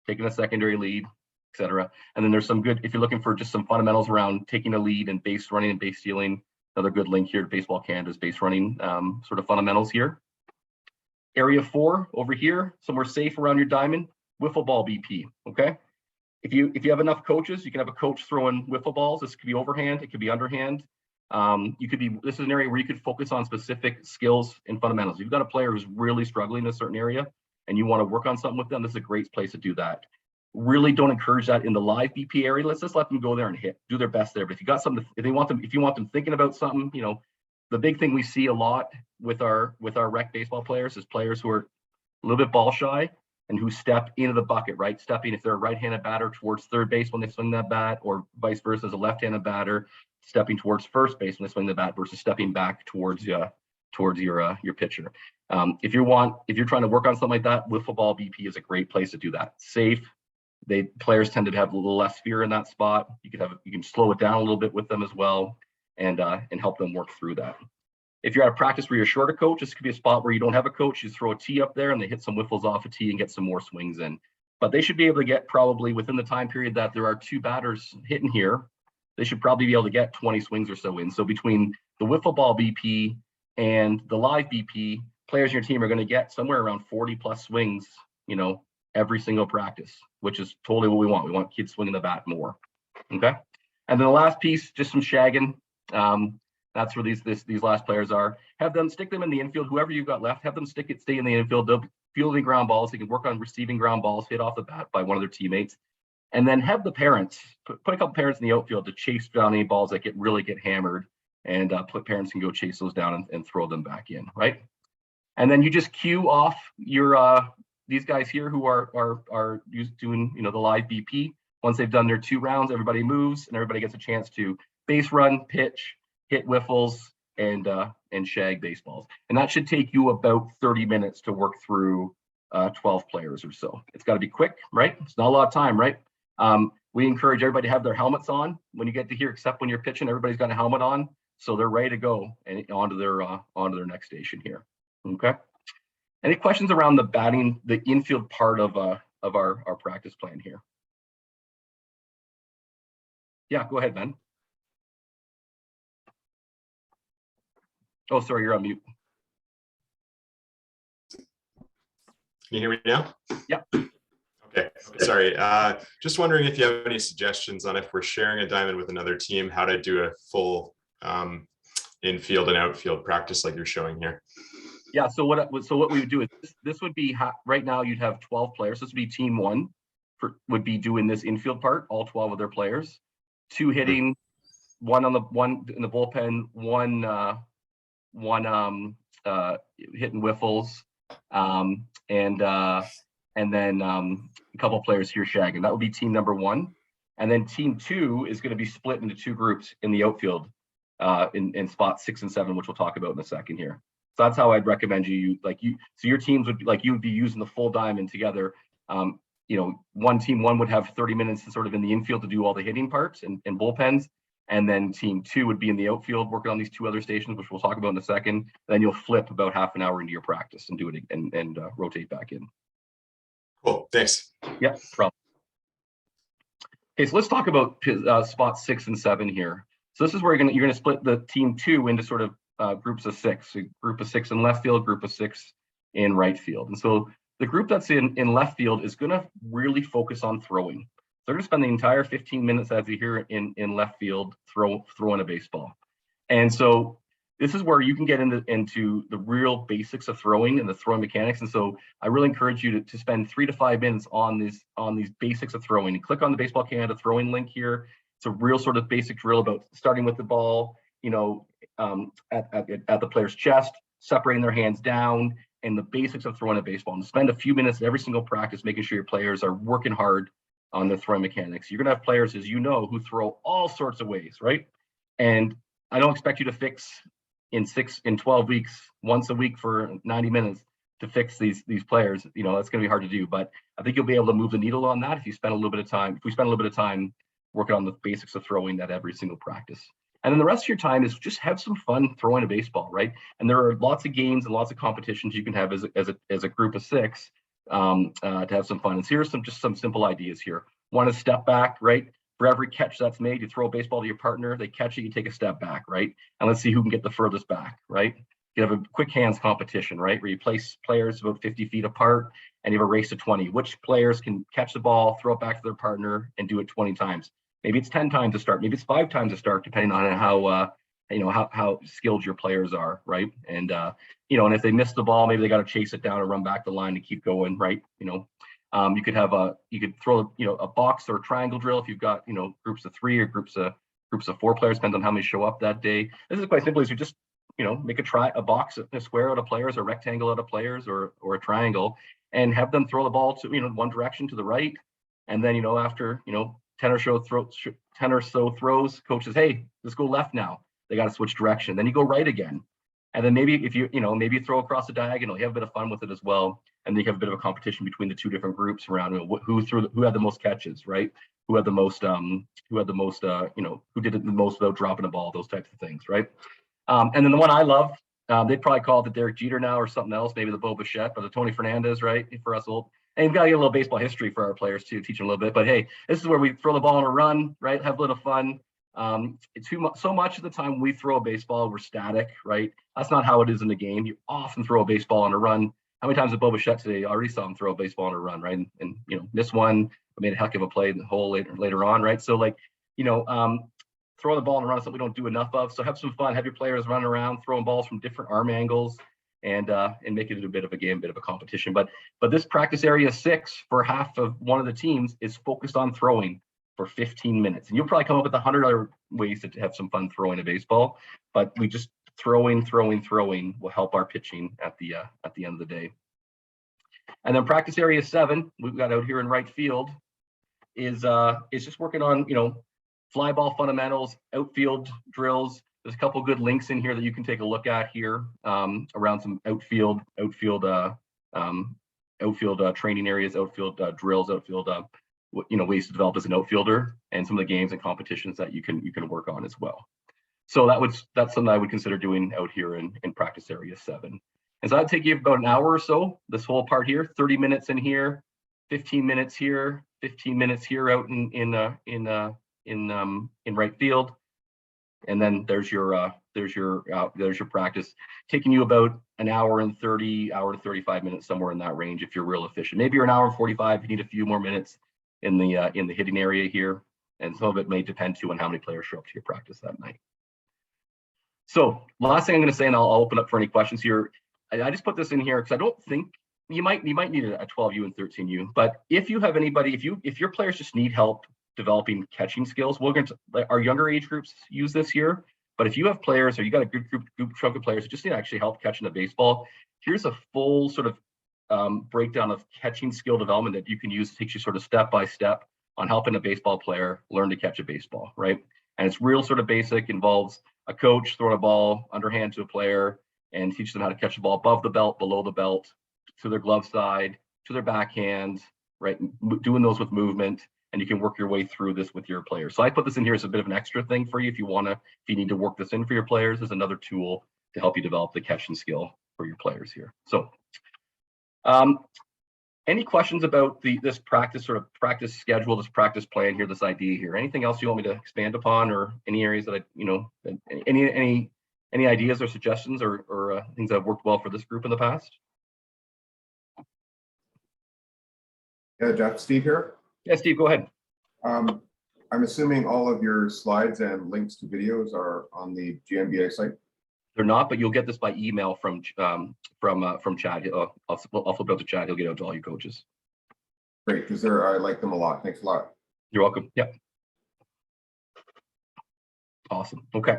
Taking a secondary lead, etc. And then there's some good, if you're looking for just some fundamentals around taking a lead and base running and base stealing, another good link here to Baseball Canada's base running sort of fundamentals here. Area 4 over here, somewhere safe around your diamond, wiffle ball BP, okay? If you have enough coaches, you can have a coach throwing wiffle balls. This could be overhand, it could be underhand. This is an area where you could focus on specific skills and fundamentals. If you've got a player who's really struggling in a certain area and you want to work on something with them, this is a great place to do that. Really don't encourage that in the live BP area. Let's just let them go there and do their best there. But if you got something, if you want them thinking about something, the big thing we see a lot with our rec baseball players is players who are a little bit ball shy and who step into the bucket, right? Stepping, if they're a right-handed batter, towards third base when they swing that bat, or vice versa as a left-handed batter, stepping towards first base when they swing the bat versus stepping back towards your pitcher. If you're trying to work on something like that, wiffle ball BP is a great place to do that. Safe. Players tend to have a little less fear in that spot. You can slow it down a little bit with them as well. and help them work through that. If you're at a practice where you're short a coach, this could be a spot where you don't have a coach. You throw a tee up there and they hit some whiffles off a tee and get some more swings in. But they should be able to get, probably within the time period that there are 2 batters hitting here, they should probably be able to get 20 swings or so in. So between the wiffle ball BP and the live BP, players in your team are going to get somewhere around 40 plus swings, you know, every single practice, which is totally what we want. We want kids swinging the bat more. Okay. And then the last piece, just some shagging. That's where these last players are. Have them stick them in the infield. Whoever you've got left, have them stay in the infield. They'll field the ground balls. They can work on receiving ground balls hit off the bat by one of their teammates. And then have the parents put a couple parents in the outfield to chase down any balls that really get hammered, and parents can go chase those down and throw them back in, right? And then you just cue off your these guys here who are doing, you know, the live BP. Once they've done their 2 rounds, everybody moves and everybody gets a chance to base run, pitch, hit whiffles, and shag baseballs. And that should take you about 30 minutes to work through 12 players or so. It's got to be quick, right? It's not a lot of time, right? We encourage everybody to have their helmets on when you get to here, except when you're pitching. Everybody's got a helmet on, so they're ready to go and onto their next station here. Okay. Any questions around the batting, the infield part of our practice plan here? Yeah, go ahead, Ben. Oh, sorry, you're on mute.
Can you hear me now?
Yeah.
Okay, sorry. Just wondering if you have any suggestions on, if we're sharing a diamond with another team, how to do a full infield and outfield practice like you're showing here.
Yeah, so what we would do is this would be, right now you'd have 12 players. This would be team 1 would be doing this infield part, all 12 of their players, 2 hitting, one in the bullpen, one hitting whiffles, and then a couple of players here shagging. That would be team number 1. And then team 2 is going to be split into 2 groups in the outfield in spots 6 and 7, which we'll talk about in a second here. So that's how I'd recommend so your teams would you would be using the full diamond together. You know, team one would have 30 minutes sort of in the infield to do all the hitting parts and bullpens. And then team 2 would be in the outfield working on these 2 other stations, which we'll talk about in a second. Then you'll flip about half an hour into your practice and do it and rotate back in.
Cool, thanks.
Yeah, problem. Okay, so let's talk about spots 6 and 7 here. So this is where you're gonna split the team 2 into sort of groups of 6. So group of 6 in left field, group of 6 in right field. And so the group that's in left field is gonna really focus on throwing. They're going to spend the entire 15 minutes as you hear in left field throwing a baseball. And so this is where you can get into the real basics of throwing and the throwing mechanics. And so I really encourage you to spend 3 to 5 minutes on these basics of throwing. And click on the Baseball Canada throwing link here. It's a real sort of basic drill about starting with the ball, you know, at the player's chest, separating their hands down, and the basics of throwing a baseball. And spend a few minutes every single practice making sure your players are working hard on the throwing mechanics. You're going to have players, as you know, who throw all sorts of ways, right? And I don't expect you to fix in 12 weeks, once a week for 90 minutes to fix these players. You know, that's going to be hard to do, but I think you'll be able to move the needle on that if we spend a little bit of time working on the basics of throwing at every single practice. And then the rest of your time is just have some fun throwing a baseball, right? And there are lots of games and lots of competitions you can have as a group of 6 to have some fun. And here's some simple ideas here. One is step back, right? For every catch that's made, you throw a baseball to your partner, they catch it, you take a step back, right? And let's see who can get the furthest back, right? You have a quick hands competition, right? Where you place players about 50 feet apart and you have a race to 20. Which players can catch the ball, throw it back to their partner, and do it 20 times? Maybe it's 10 times to start, maybe it's 5 times to start, depending on how skilled your players are, right? And and if they miss the ball, maybe they got to chase it down and run back the line to keep going, right? You could throw a box or a triangle drill if you've got groups of 3 or groups of 4 players, depends on how many show up that day. This is quite simple. Is you just make a box, a square out of players, a rectangle out of players, or a triangle, and have them throw the ball to one direction to the right, and then after 10 or so throws, coach says, hey, let's go left now. They got to switch direction. Then you go right again. And then maybe if maybe you throw across the diagonal, you have a bit of fun with it as well. and they have a bit of a competition between the two different groups around who had the most catches, right? Who had the most, who did it the most without dropping a ball, those types of things, right? And then the one I love, they'd probably call it the Derek Jeter now or something else, maybe the Bo Bichette, but the Tony Fernandez, right? For us old, and you've got to get a little baseball history for our players too, teach them a little bit. But hey, this is where we throw the ball on a run, right? Have a little fun. So much of the time we throw a baseball, we're static, right? That's not how it is in the game. You often throw a baseball on a run. How many times did Bo Bichette today? I already saw him throw a baseball on a run, right? And miss one, made a heck of a play in the hole later on, right? So like, throwing the ball on a run is something we don't do enough of. So have some fun, have your players running around, throwing balls from different arm angles, and make it a bit of a game, bit of a competition. But this practice area 6 for half of one of the teams is focused on throwing for 15 minutes. And you'll probably come up with 100 other ways to have some fun throwing a baseball, but we just throwing will help our pitching at the end of the day. And then practice area 7, we've got out here in right field, is just working on, fly ball fundamentals, outfield drills. There's a couple good links in here that you can take a look at here around some outfield training areas, outfield drills, outfield ways to develop as an outfielder, and some of the games and competitions that you can work on as well. So that's something I would consider doing out here in practice area 7. And so that'd take you about an hour or so, this whole part here, 30 minutes in here, 15 minutes here, 15 minutes here out in right field. And then there's your practice, taking you about an hour and 35 minutes, somewhere in that range if you're real efficient. Maybe you're an hour and 45, you need a few more minutes in the hitting area here. And some of it may depend too on how many players show up to your practice that night. So last thing I'm going to say, and I'll open up for any questions here. I just put this in here because I don't think you might need a 12U and 13U, but if you have anybody, if your players just need help developing catching skills, our younger age groups use this here. But if you have players or you got a good group chunk of players who just need to actually help catching the baseball, here's a full sort of breakdown of catching skill development that you can use. It takes you sort of step by step on helping a baseball player learn to catch a baseball, right? And it's real sort of basic, involves a coach throwing a ball underhand to a player and teach them how to catch the ball above the belt, below the belt, to their glove side, to their backhand, right? Doing those with movement, and you can work your way through this with your players. So I put this in here as a bit of an extra thing for you if you need to work this in for your players as another tool to help you develop the catching skill for your players here. So any questions about this practice schedule, this practice plan here, this idea here? Anything else you want me to expand upon, or any areas that any ideas or suggestions or things that have worked well for this group in the past?
Yeah, Jeff, Steve here.
Yeah, Steve, go ahead.
I'm assuming all of your slides and links to videos are on the GMBA site.
They're not, but you'll get this by email from Chad. I'll flip it out to Chad. He'll get out to all you coaches.
Great, because I like them a lot. Thanks a lot.
You're welcome. Yeah. Awesome. Okay.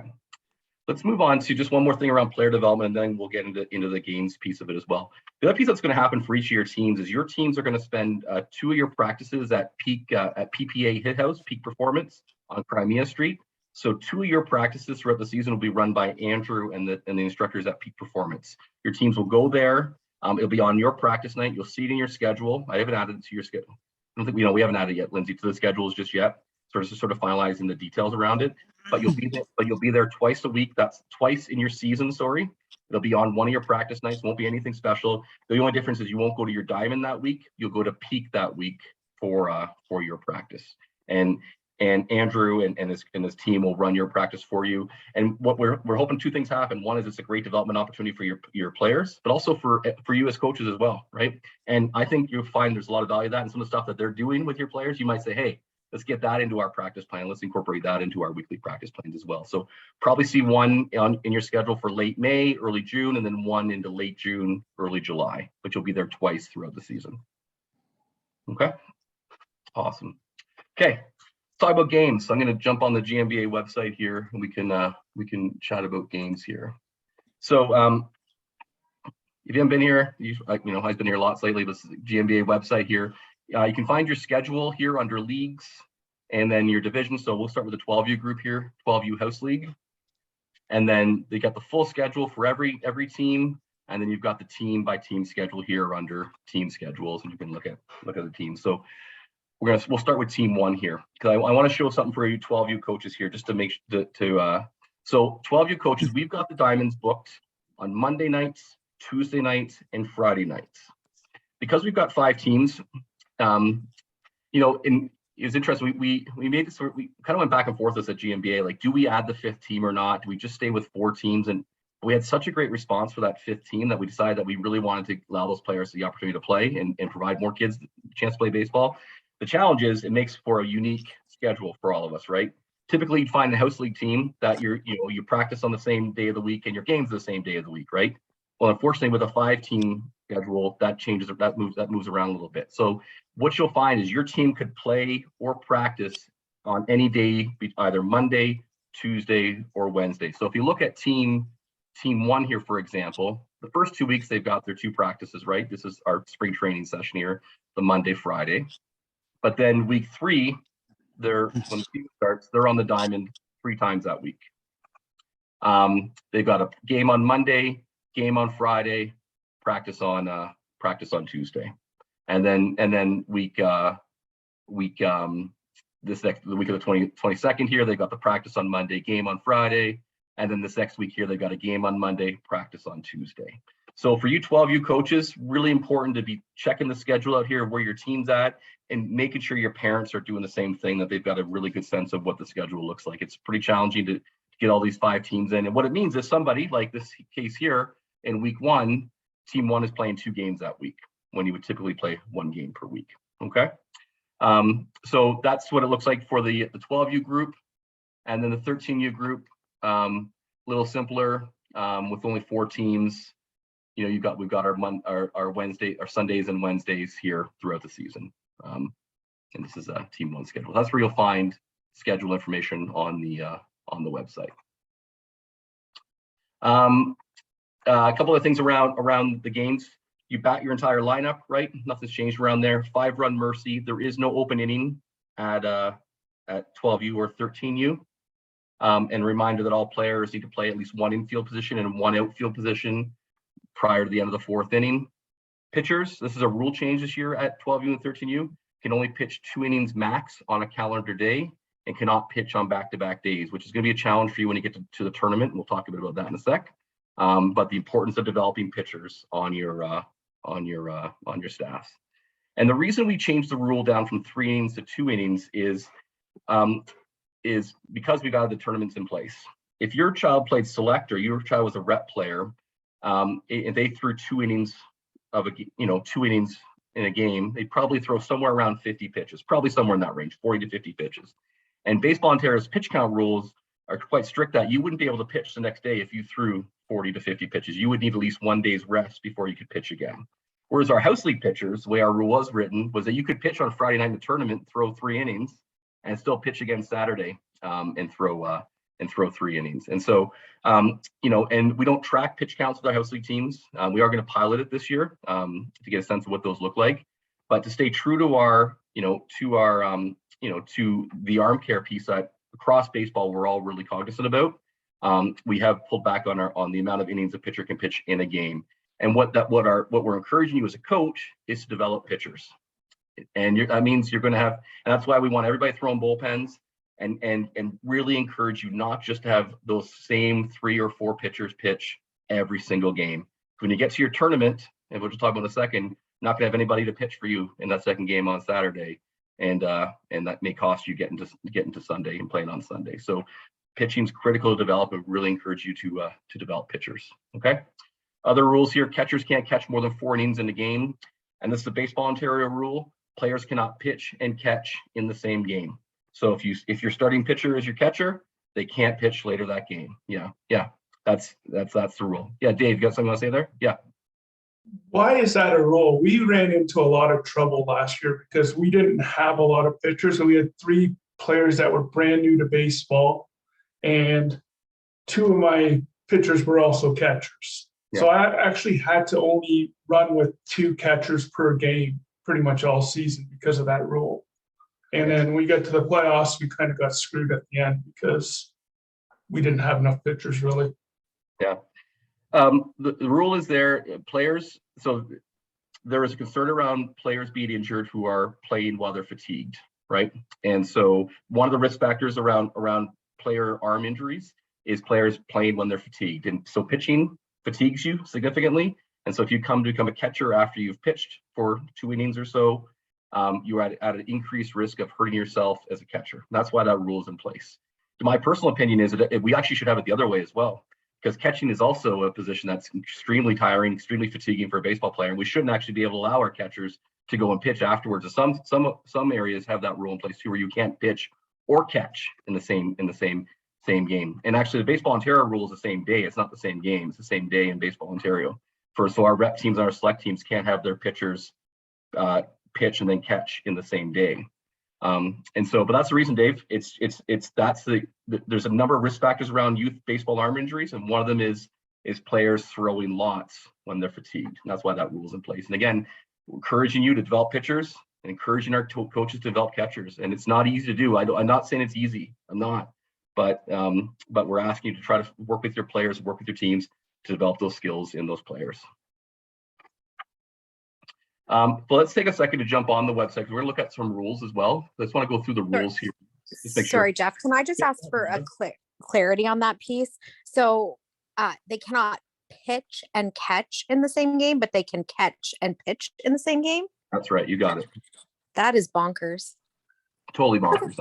Let's move on to just one more thing around player development, and then we'll get into the games piece of it as well. The other piece that's going to happen for each of your teams is your teams are going to spend 2 of your practices at PPA Hit House, Peak Performance on Crimea Street. So 2 of your practices throughout the season will be run by Andrew and the instructors at Peak Performance. Your teams will go there. It'll be on your practice night. You'll see it in your schedule. I haven't added it to your schedule. I don't think we haven't added it yet, Lindsay, to the schedules just yet. Sort of finalizing the details around it. But you'll be there twice a week. That's twice in your season. Sorry, it'll be on one of your practice nights. Won't be anything special. The only difference is you won't go to your diamond that week. You'll go to Peak that week for your practice. And Andrew and his team will run your practice for you. And what we're hoping 2 things happen. One is it's a great development opportunity for your players, but also for you as coaches as well, right? And I think you'll find there's a lot of value to that, and some of the stuff that they're doing with your players. You might say, hey, let's get that into our practice plan. Let's incorporate that into our weekly practice plans as well. So probably see one in your schedule for late May, early June, and then one into late June, early July, but you'll be there twice throughout the season. Okay, awesome. Okay, let's talk about games. So I'm going to jump on the GMBA website here, and we can chat about games here. So if you haven't been here, I've been here lots lately. This is the GMBA website here. You can find your schedule here under leagues and then your division. So we'll start with the 12U group here, 12U House League. And then they got the full schedule for every team. And then you've got the team by team schedule here under team schedules, and you can look at the teams. So we'll start with team 1 here, because I want to show something for you 12U coaches here, just to make so 12U coaches, we've got the diamonds booked on Monday nights, Tuesday nights, and Friday nights. Because we've got 5 teams, it was interesting. We made this, we kind of went back and forth as a GMBA, like, do we add the 5th team or not? Do we just stay with 4 teams? And we had such a great response for that 5th team that we decided that we really wanted to allow those players the opportunity to play and provide more kids a chance to play baseball. The challenge is it makes for a unique schedule for all of us, right? Typically, you'd find the house league team that you practice on the same day of the week and your game's the same day of the week, right? Well, unfortunately, with a 5-team schedule, that changes, that moves around a little bit. So what you'll find is your team could play or practice on any day, either Monday, Tuesday, or Wednesday. So if you look at team 1 here, for example, the first 2 weeks they've got their 2 practices, right? This is our spring training session here, the Monday, Friday. But then week 3, when the season starts, they're on the diamond 3 times that week. They've got a game on Monday, game on Friday, practice on Tuesday, and then the week of the 22nd here, they've got the practice on Monday, game on Friday, and then this next week here they've got a game on Monday, practice on Tuesday. So for you 12U coaches, really important to be checking the schedule out here, where your team's at, and making sure your parents are doing the same thing, that they've got a really good sense of what the schedule looks like. It's pretty challenging to get all these 5 teams in. And what it means is somebody, like this case here, in week 1, team 1 is playing 2 games that week, when you would typically play 1 game per week, okay? So that's what it looks like for the 12U group. And then the 13U group, a little simpler, with only 4 teams. We've got our Wednesday, our Sundays and Wednesdays here throughout the season. And this is a team 1 schedule. That's where you'll find schedule information on the website. A couple of things around the games. You bat your entire lineup, right? Nothing's changed around there. 5-run mercy. There is no open inning at 12U or 13U. And a reminder that all players need to play at least 1 infield position and 1 outfield position prior to the end of the 4th inning. Pitchers, this is a rule change this year at 12U and 13U, can only pitch 2 innings max on a calendar day and cannot pitch on back-to-back days, which is going to be a challenge for you when you get to the tournament. We'll talk a bit about that in a sec. But the importance of developing pitchers on your staff. And the reason we changed the rule down from 3 innings to 2 innings is because we got the tournaments in place. If your child played select or your child was a rep player, if they threw 2 innings of 2 innings in a game, they'd probably throw somewhere around 50 pitches, probably somewhere in that range, 40 to 50 pitches. And Baseball Ontario's pitch count rules are quite strict that you wouldn't be able to pitch the next day if you threw 40 to 50 pitches. You would need at least 1 day's rest before you could pitch again. Whereas our house league pitchers, the way our rule was written, was that you could pitch on Friday night in the tournament, throw 3 innings, and still pitch again Saturday and throw 3 innings. And so, and we don't track pitch counts with our house league teams. We are going to pilot it this year to get a sense of what those look like. But to stay true to our, to the arm care piece that across baseball we're all really cognizant about, we have pulled back on the amount of innings a pitcher can pitch in a game. And what we're encouraging you as a coach is to develop pitchers. And that means you're going to have, and that's why we want everybody throwing bullpens and really encourage you not just to have those same 3 or 4 pitchers pitch every single game. When you get to your tournament, and we'll just talk about in a second, not going to have anybody to pitch for you in that second game on Saturday. And that may cost you getting to Sunday and playing on Sunday. So pitching is critical to develop, and really encourage you to develop pitchers. Okay. Other rules here: catchers can't catch more than 4 innings in a game, and this is the Baseball Ontario rule. Players cannot pitch and catch in the same game. So if your starting pitcher is your catcher, they can't pitch later that game. Yeah, that's the rule. Yeah, Dave, you got something you want to say there? Yeah.
Why is that a rule? We ran into a lot of trouble last year because we didn't have a lot of pitchers. So we had 3 players that were brand new to baseball, and 2 of my pitchers were also catchers. Yeah. So I actually had to only run with 2 catchers per game pretty much all season because of that rule. And then we got to the playoffs, we kind of got screwed at the end because we didn't have enough pitchers really.
Yeah. The rule is there, players, so there is a concern around players being injured who are playing while they're fatigued, right? And so one of the risk factors around player arm injuries is players playing when they're fatigued. And so pitching fatigues you significantly. And so if you come to become a catcher after you've pitched for 2 innings or so, you're at an increased risk of hurting yourself as a catcher. That's why that rule is in place. My personal opinion is that we actually should have it the other way as well, because catching is also a position that's extremely tiring, extremely fatiguing for a baseball player. And we shouldn't actually be able to allow our catchers to go and pitch afterwards. And some areas have that rule in place too, where you can't pitch or catch in the same game. And actually, the Baseball Ontario rule is the same day. It's not the same game. It's the same day in Baseball Ontario. So our rep teams and our select teams can't have their pitchers pitch and then catch in the same day. But that's the reason, Dave. There's a number of risk factors around youth baseball arm injuries, and one of them is players throwing lots when they're fatigued. And that's why that rule is in place. And again, we're encouraging you to develop pitchers and encouraging our coaches to develop catchers. And it's not easy to do. I'm not saying it's easy. I'm not. But we're asking you to try to work with your players, work with your teams to develop those skills in those players. But let's take a second to jump on the website. We're going to look at some rules as well. I just want to go through the rules here. Just make
Sorry,
sure.
Jeff, can I just ask for a clarity on that piece? So they cannot pitch and catch in the same game, but they can catch and pitch in the same game?
That's right. You got it.
That is bonkers.
Totally bonkers.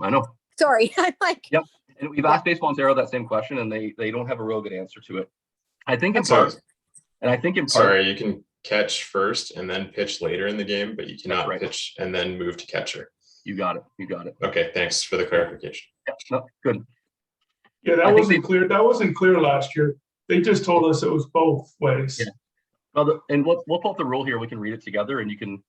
I know.
Sorry. I'm like,
Yep. And we've asked Baseball Ontario that same question, and they don't have a real good answer to it. I think in part,
sorry, you can catch first and then pitch later in the game, but you cannot pitch and then move to catcher.
You got it.
Okay, thanks for the clarification.
Yep, no, good.
Yeah, that wasn't clear. That wasn't clear last year. They just told us it was both ways.
Yeah. Well, and we'll pull up the rule here. We can read it together, and you can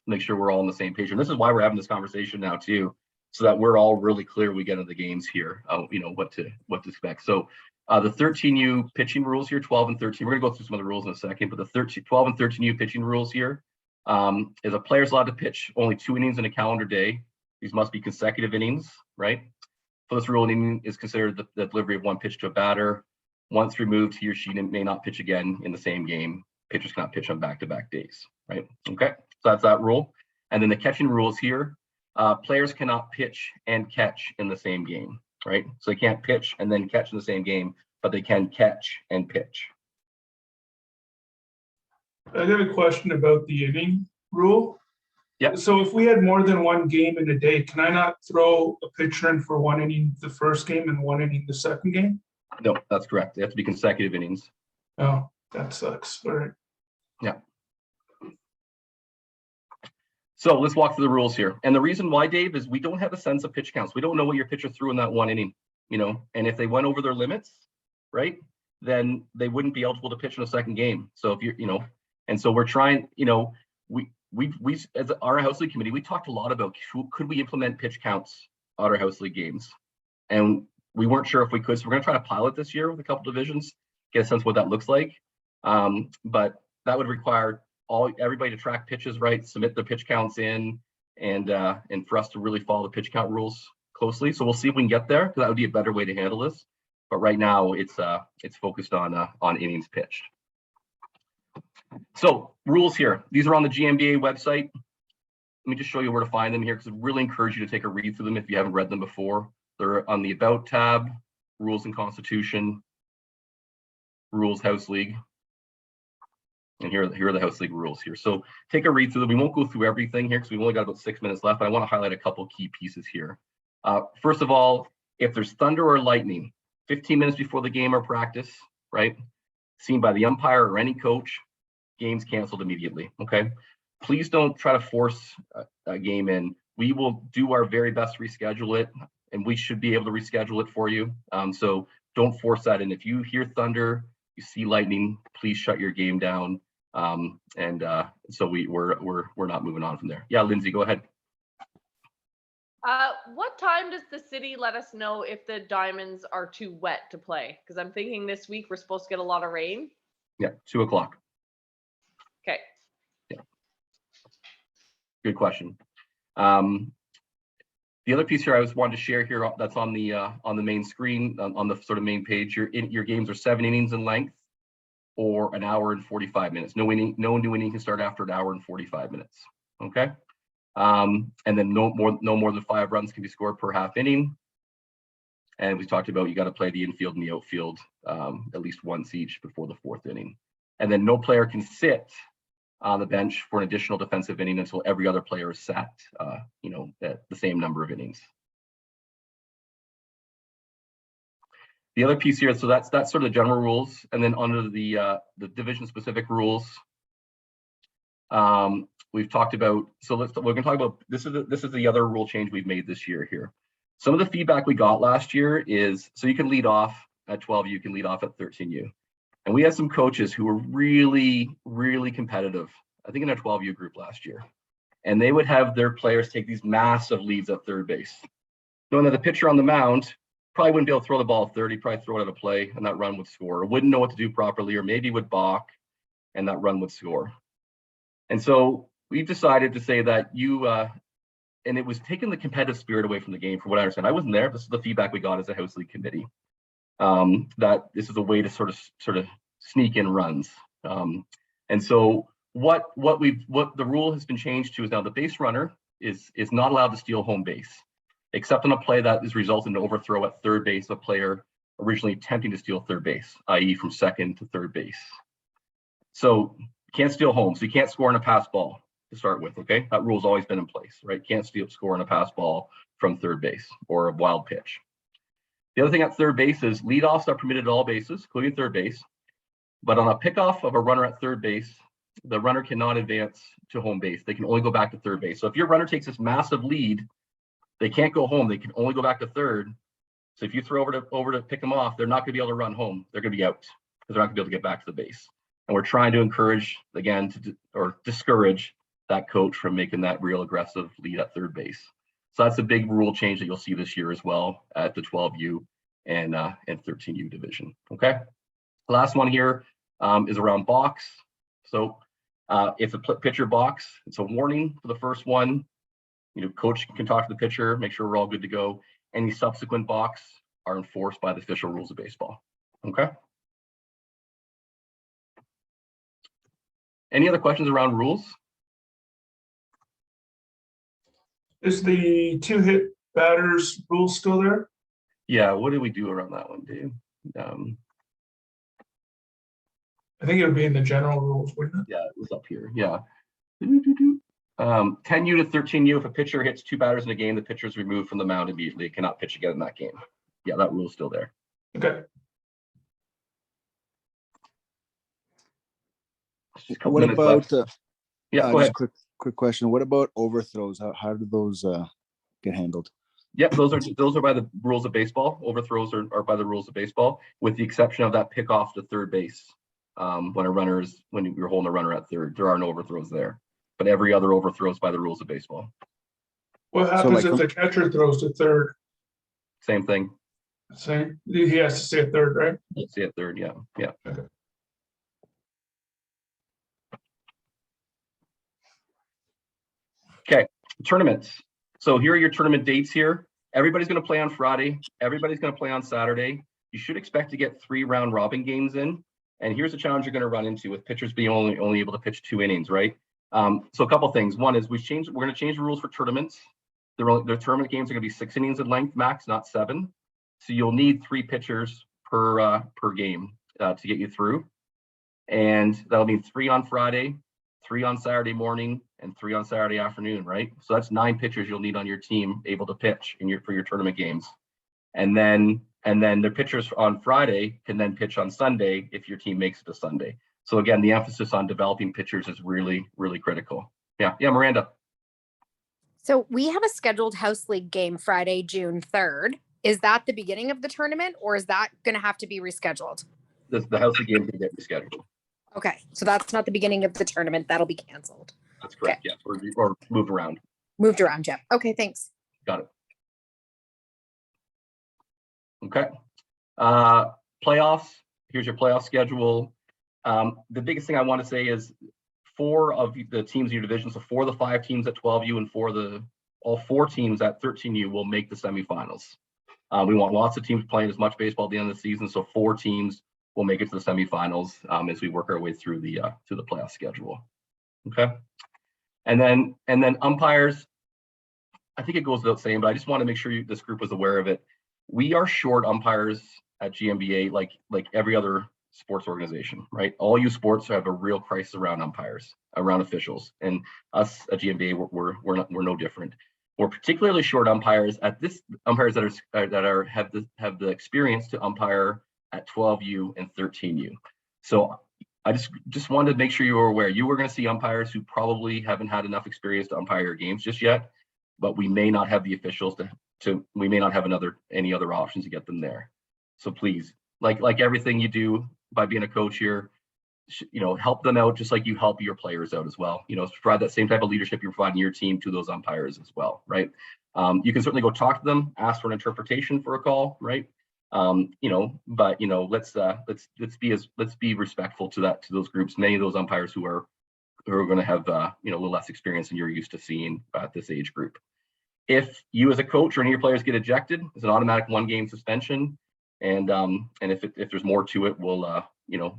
make sure we're all on the same page. And this is why we're having this conversation now too, so that we're all really clear. We get into the games here, what to expect. So the 13U pitching rules here, 12 and 13. We're gonna go through some of the rules in a second, but the 12 and 13U pitching rules here is a player's allowed to pitch only 2 innings in a calendar day. These must be consecutive innings, right? For this rule, an inning is considered the delivery of 1 pitch to a batter. Once removed, he or she may not pitch again in the same game. Pitchers cannot pitch on back-to-back days, right? Okay, so that's that rule. And then the catching rules here, players cannot pitch and catch in the same game, right? So they can't pitch and then catch in the same game, but they can catch and pitch.
I got a question about the inning rule.
Yeah.
So if we had more than 1 game in a day, can I not throw a pitcher in for 1 inning the first game and 1 inning the second game?
No, that's correct. They have to be consecutive innings.
Oh, that sucks. All right.
Yeah. So let's walk through the rules here. And the reason why, Dave, is we don't have a sense of pitch counts. We don't know what your pitcher threw in that 1 inning, and if they went over their limits, right, then they wouldn't be eligible to pitch in a second game. So if you're, and so we're trying, we as our house league committee, we talked a lot about could we implement pitch counts at our house league games, and we weren't sure if we could. So we're going to try to pilot this year with a couple divisions, get a sense of what that looks like. But that would require everybody to track pitches, right? Submit the pitch counts in, and for us to really follow the pitch count rules closely. So we'll see if we can get there, because that would be a better way to handle this. But right now it's focused on innings pitched. So rules here. These are on the GMBA website. Let me just show you where to find them here, because I really encourage you to take a read through them if you haven't read them before. They're on the About tab, Rules and Constitution, Rules House League. And here are the House League rules here. So take a read through them. We won't go through everything here because we've only got about 6 minutes left, but I want to highlight a couple key pieces here. First of all, if there's thunder or lightning, 15 minutes before the game or practice, right, seen by the umpire or any coach, game's canceled immediately, okay? Please don't try to force a game in. We will do our very best to reschedule it, and we should be able to reschedule it for you. So don't force that in. If you hear thunder, you see lightning, please shut your game down. So we're not moving on from there. Yeah, Lindsay, go ahead.
What time does the city let us know if the diamonds are too wet to play? Because I'm thinking this week we're supposed to get a lot of rain.
Yeah, 2 o'clock.
Okay.
Yeah. Good question. The other piece here I just wanted to share here that's on the main screen, on the sort of main page, your games are 7 innings in length or an hour and 45 minutes. No new inning can start after an hour and 45 minutes. Okay. And then no more than 5 runs can be scored per half inning. And we talked about you got to play the infield and the outfield at least once each before the 4th inning. And then no player can sit on the bench for an additional defensive inning until every other player is sat, at the same number of innings. The other piece here, so that's sort of the general rules, and then under the division-specific rules, we've talked about. So we're going to talk about this is the other rule change we've made this year here. Some of the feedback we got last year is so you can lead off at 12U, you can lead off at 13U. And we had some coaches who were really, really competitive, I think in a 12U group last year. And they would have their players take these massive leads at third base. Knowing that the pitcher on the mound probably wouldn't be able to throw the ball at third, he'd probably throw it at a play and that run would score, or wouldn't know what to do properly, or maybe would balk and that run would score. And so we decided to say that and it was taking the competitive spirit away from the game, from what I understand. I wasn't there. This is the feedback we got as a House League committee. That this is a way to sort of sneak in runs. And so what the rule has been changed to is now the base runner is not allowed to steal home base, except on a play that is resulting in an overthrow at third base of a player originally attempting to steal third base, i.e. from second to third base. So you can't steal home, so you can't score on a pass ball to start with, okay? That rule's always been in place, right? Can't score on a pass ball from third base or a wild pitch. The other thing at third base is leadoffs are permitted at all bases, including third base. But on a pickoff of a runner at third base, the runner cannot advance to home base. They can only go back to third base. So if your runner takes this massive lead, they can't go home. They can only go back to third. So if you throw over to pick them off, they're not going to be able to run home. They're going to be out because they're not going to be able to get back to the base. And we're trying to encourage, again, or discourage that coach from making that real aggressive lead at third base. So that's a big rule change that you'll see this year as well at the 12U and 13U division. Okay. The last one here is around box. So if a pitcher box, it's a warning for the first one. Coach can talk to the pitcher, make sure we're all good to go. Any subsequent box are enforced by the official rules of baseball. Okay. Any other questions around rules?
Is the 2-hit batters rule still there?
Yeah, what did we do around that one, Dave?
I think it would be in the general rules, wouldn't it?
Yeah, it was up here. Yeah. 10U to 13U, if a pitcher hits 2 batters in a game, the pitcher is removed from the mound immediately. It cannot pitch again in that game. Yeah, that rule is still there.
Okay.
What about
yeah, go ahead.
Quick question. What about overthrows? How do those get handled?
Yep, those are by the rules of baseball. Overthrows are by the rules of baseball, with the exception of that pickoff to third base. When you're holding a runner at third, there are no overthrows there. But every other overthrow is by the rules of baseball.
What happens if the catcher throws to third?
Same thing.
Same. He has to stay at third, right?
Stay at third. Yeah. Yeah.
Okay.
Okay, tournaments. So here are your tournament dates here. Everybody's going to play on Friday. Everybody's going to play on Saturday. You should expect to get 3 round robin games in. And here's a challenge you're going to run into with pitchers being only able to pitch 2 innings, right? So a couple things. One is we're going to change the rules for tournaments. The tournament games are going to be 6 innings in length max, not 7. So you'll need 3 pitchers per game to get you through. And that'll mean 3 on Friday, 3 on Saturday morning, and 3 on Saturday afternoon, right? So that's 9 pitchers you'll need on your team able to pitch for your tournament games. And then the pitchers on Friday can then pitch on Sunday if your team makes it to Sunday. So again, the emphasis on developing pitchers is really, really critical. Yeah, Miranda.
So we have a scheduled House League game Friday, June 3rd. Is that the beginning of the tournament, or is that going to have to be rescheduled?
The House League game can get rescheduled.
Okay, so that's not the beginning of the tournament. That'll be canceled.
That's correct. Okay. Yeah, or moved around.
Moved around, yeah. Okay, thanks.
Got it. Okay. Playoffs. Here's your playoff schedule. The biggest thing I want to say is 4 of the teams in your division, so 4 of the 5 teams at 12U and 4 of the all 4 teams at 13U will make the semifinals. We want lots of teams playing as much baseball at the end of the season, so 4 teams will make it to the semifinals as we work our way through the playoff schedule. Okay, and then umpires. I think it goes without saying, but I just want to make sure this group was aware of it. We are short umpires at GMBA, like every other sports organization, right? All you sports have a real crisis around umpires, around officials, and us at GMBA, we're no different. We're particularly short umpires at this, umpires that have the experience to umpire at 12U and 13U. So I just wanted to make sure you were aware. You were going to see umpires who probably haven't had enough experience to umpire your games just yet, but we may not have the officials we may not have any other options to get them there. So please, like everything you do by being a coach here, help them out just like you help your players out as well. Provide that same type of leadership you're providing your team to those umpires as well, right? You can certainly go talk to them, ask for an interpretation for a call, right? But let's be respectful to those groups. Many of those umpires who are going to have a little less experience than you're used to seeing at this age group. If you as a coach or any of your players get ejected, it's an automatic 1-game suspension. And if there's more to it, we'll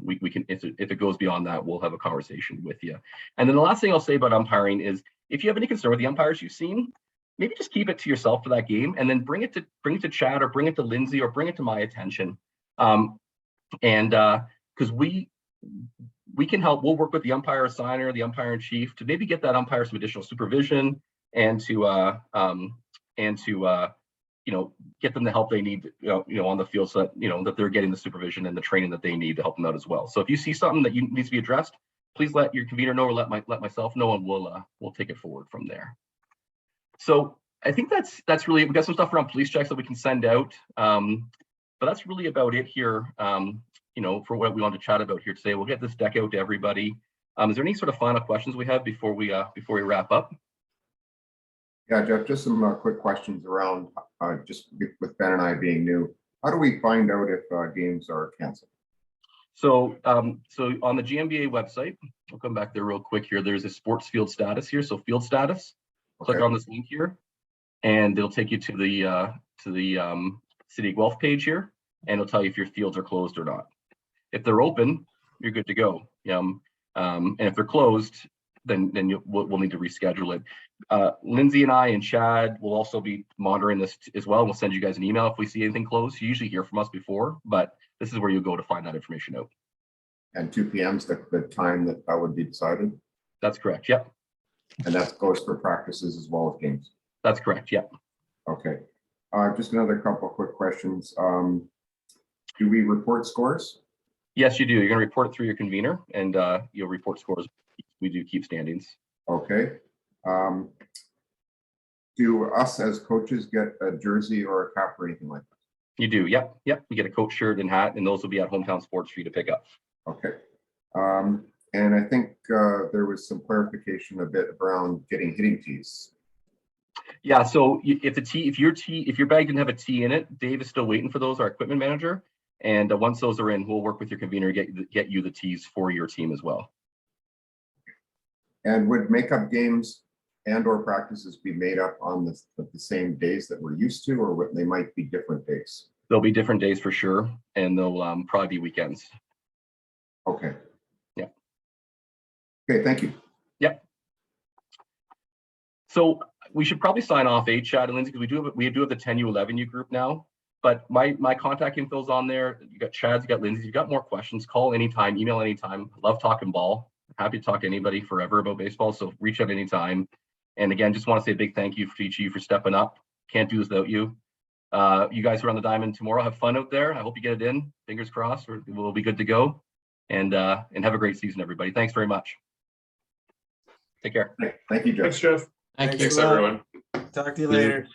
we can, if it goes beyond that, we'll have a conversation with you. And then the last thing I'll say about umpiring is, if you have any concern with the umpires you've seen, maybe just keep it to yourself for that game, and then bring it to Chad, or bring it to Lindsay, or bring it to my attention. Because we can help. We'll work with the umpire assigner, the umpire in chief, to maybe get that umpire some additional supervision, and to get them the help they need, on the field, so that that they're getting the supervision and the training that they need to help them out as well. So if you see something that needs to be addressed, please let your convener know, or let myself know, and we'll take it forward from there. So I think that's really, we've got some stuff around police checks that we can send out, but that's really about it here. For what we want to chat about here today. We'll get this deck out to everybody. Is there any sort of final questions we have before we wrap up?
Yeah, Jeff, just some quick questions around just with Ben and I being new. How do we find out if games are canceled?
So on the GMBA website, I'll come back there real quick here. There's a sports field status here. So field status, click on this link here, and it'll take you to the City of Guelph page here, and it'll tell you if your fields are closed or not. If they're open, you're good to go. And if they're closed, then we'll need to reschedule it. Lindsay and I and Chad will also be monitoring this as well. We'll send you guys an email if we see anything closed. You usually hear from us before, but this is where you go to find that information out.
And 2 p.m. is the time that would be decided?
That's correct, yep.
And that goes for practices as well as games?
That's correct, yep.
Okay. Just another couple of quick questions. Do we report scores?
Yes, you do. You're going to report it through your convener, and you'll report scores. We do keep standings.
Okay. Do us as coaches get a jersey or a cap or anything like that?
You do, yep. You get a coach shirt and hat, and those will be at Hometown Sports for you to pick up.
Okay. And I think there was some clarification a bit around getting hitting tees.
Yeah, so if your bag didn't have a tee in it, Dave is still waiting for those, our equipment manager. And once those are in, we'll work with your convener to get you the tees for your team as well.
And would makeup games and or practices be made up on the same days that we're used to, or they might be different days?
There'll be different days for sure, and they'll probably be weekends.
Okay.
Yeah.
Okay, thank you.
Yep. So we should probably sign off, Chad and Lindsay, because we do have the 10U 11U group now. But my contact info is on there. You got Chad's, you got Lindsay. You got more questions, call anytime, email anytime. Love talking ball. Happy to talk to anybody forever about baseball. So reach out anytime. And again, just want to say a big thank you to each of you for stepping up. Can't do this without you. You guys are on the diamond tomorrow. Have fun out there. I hope you get it in. Fingers crossed. We'll be good to go. And have a great season, everybody. Thanks very much. Take care.
Thank you, Jeff.
Thanks, Jeff.
Thank you.
Thanks, everyone.
Talk to you later.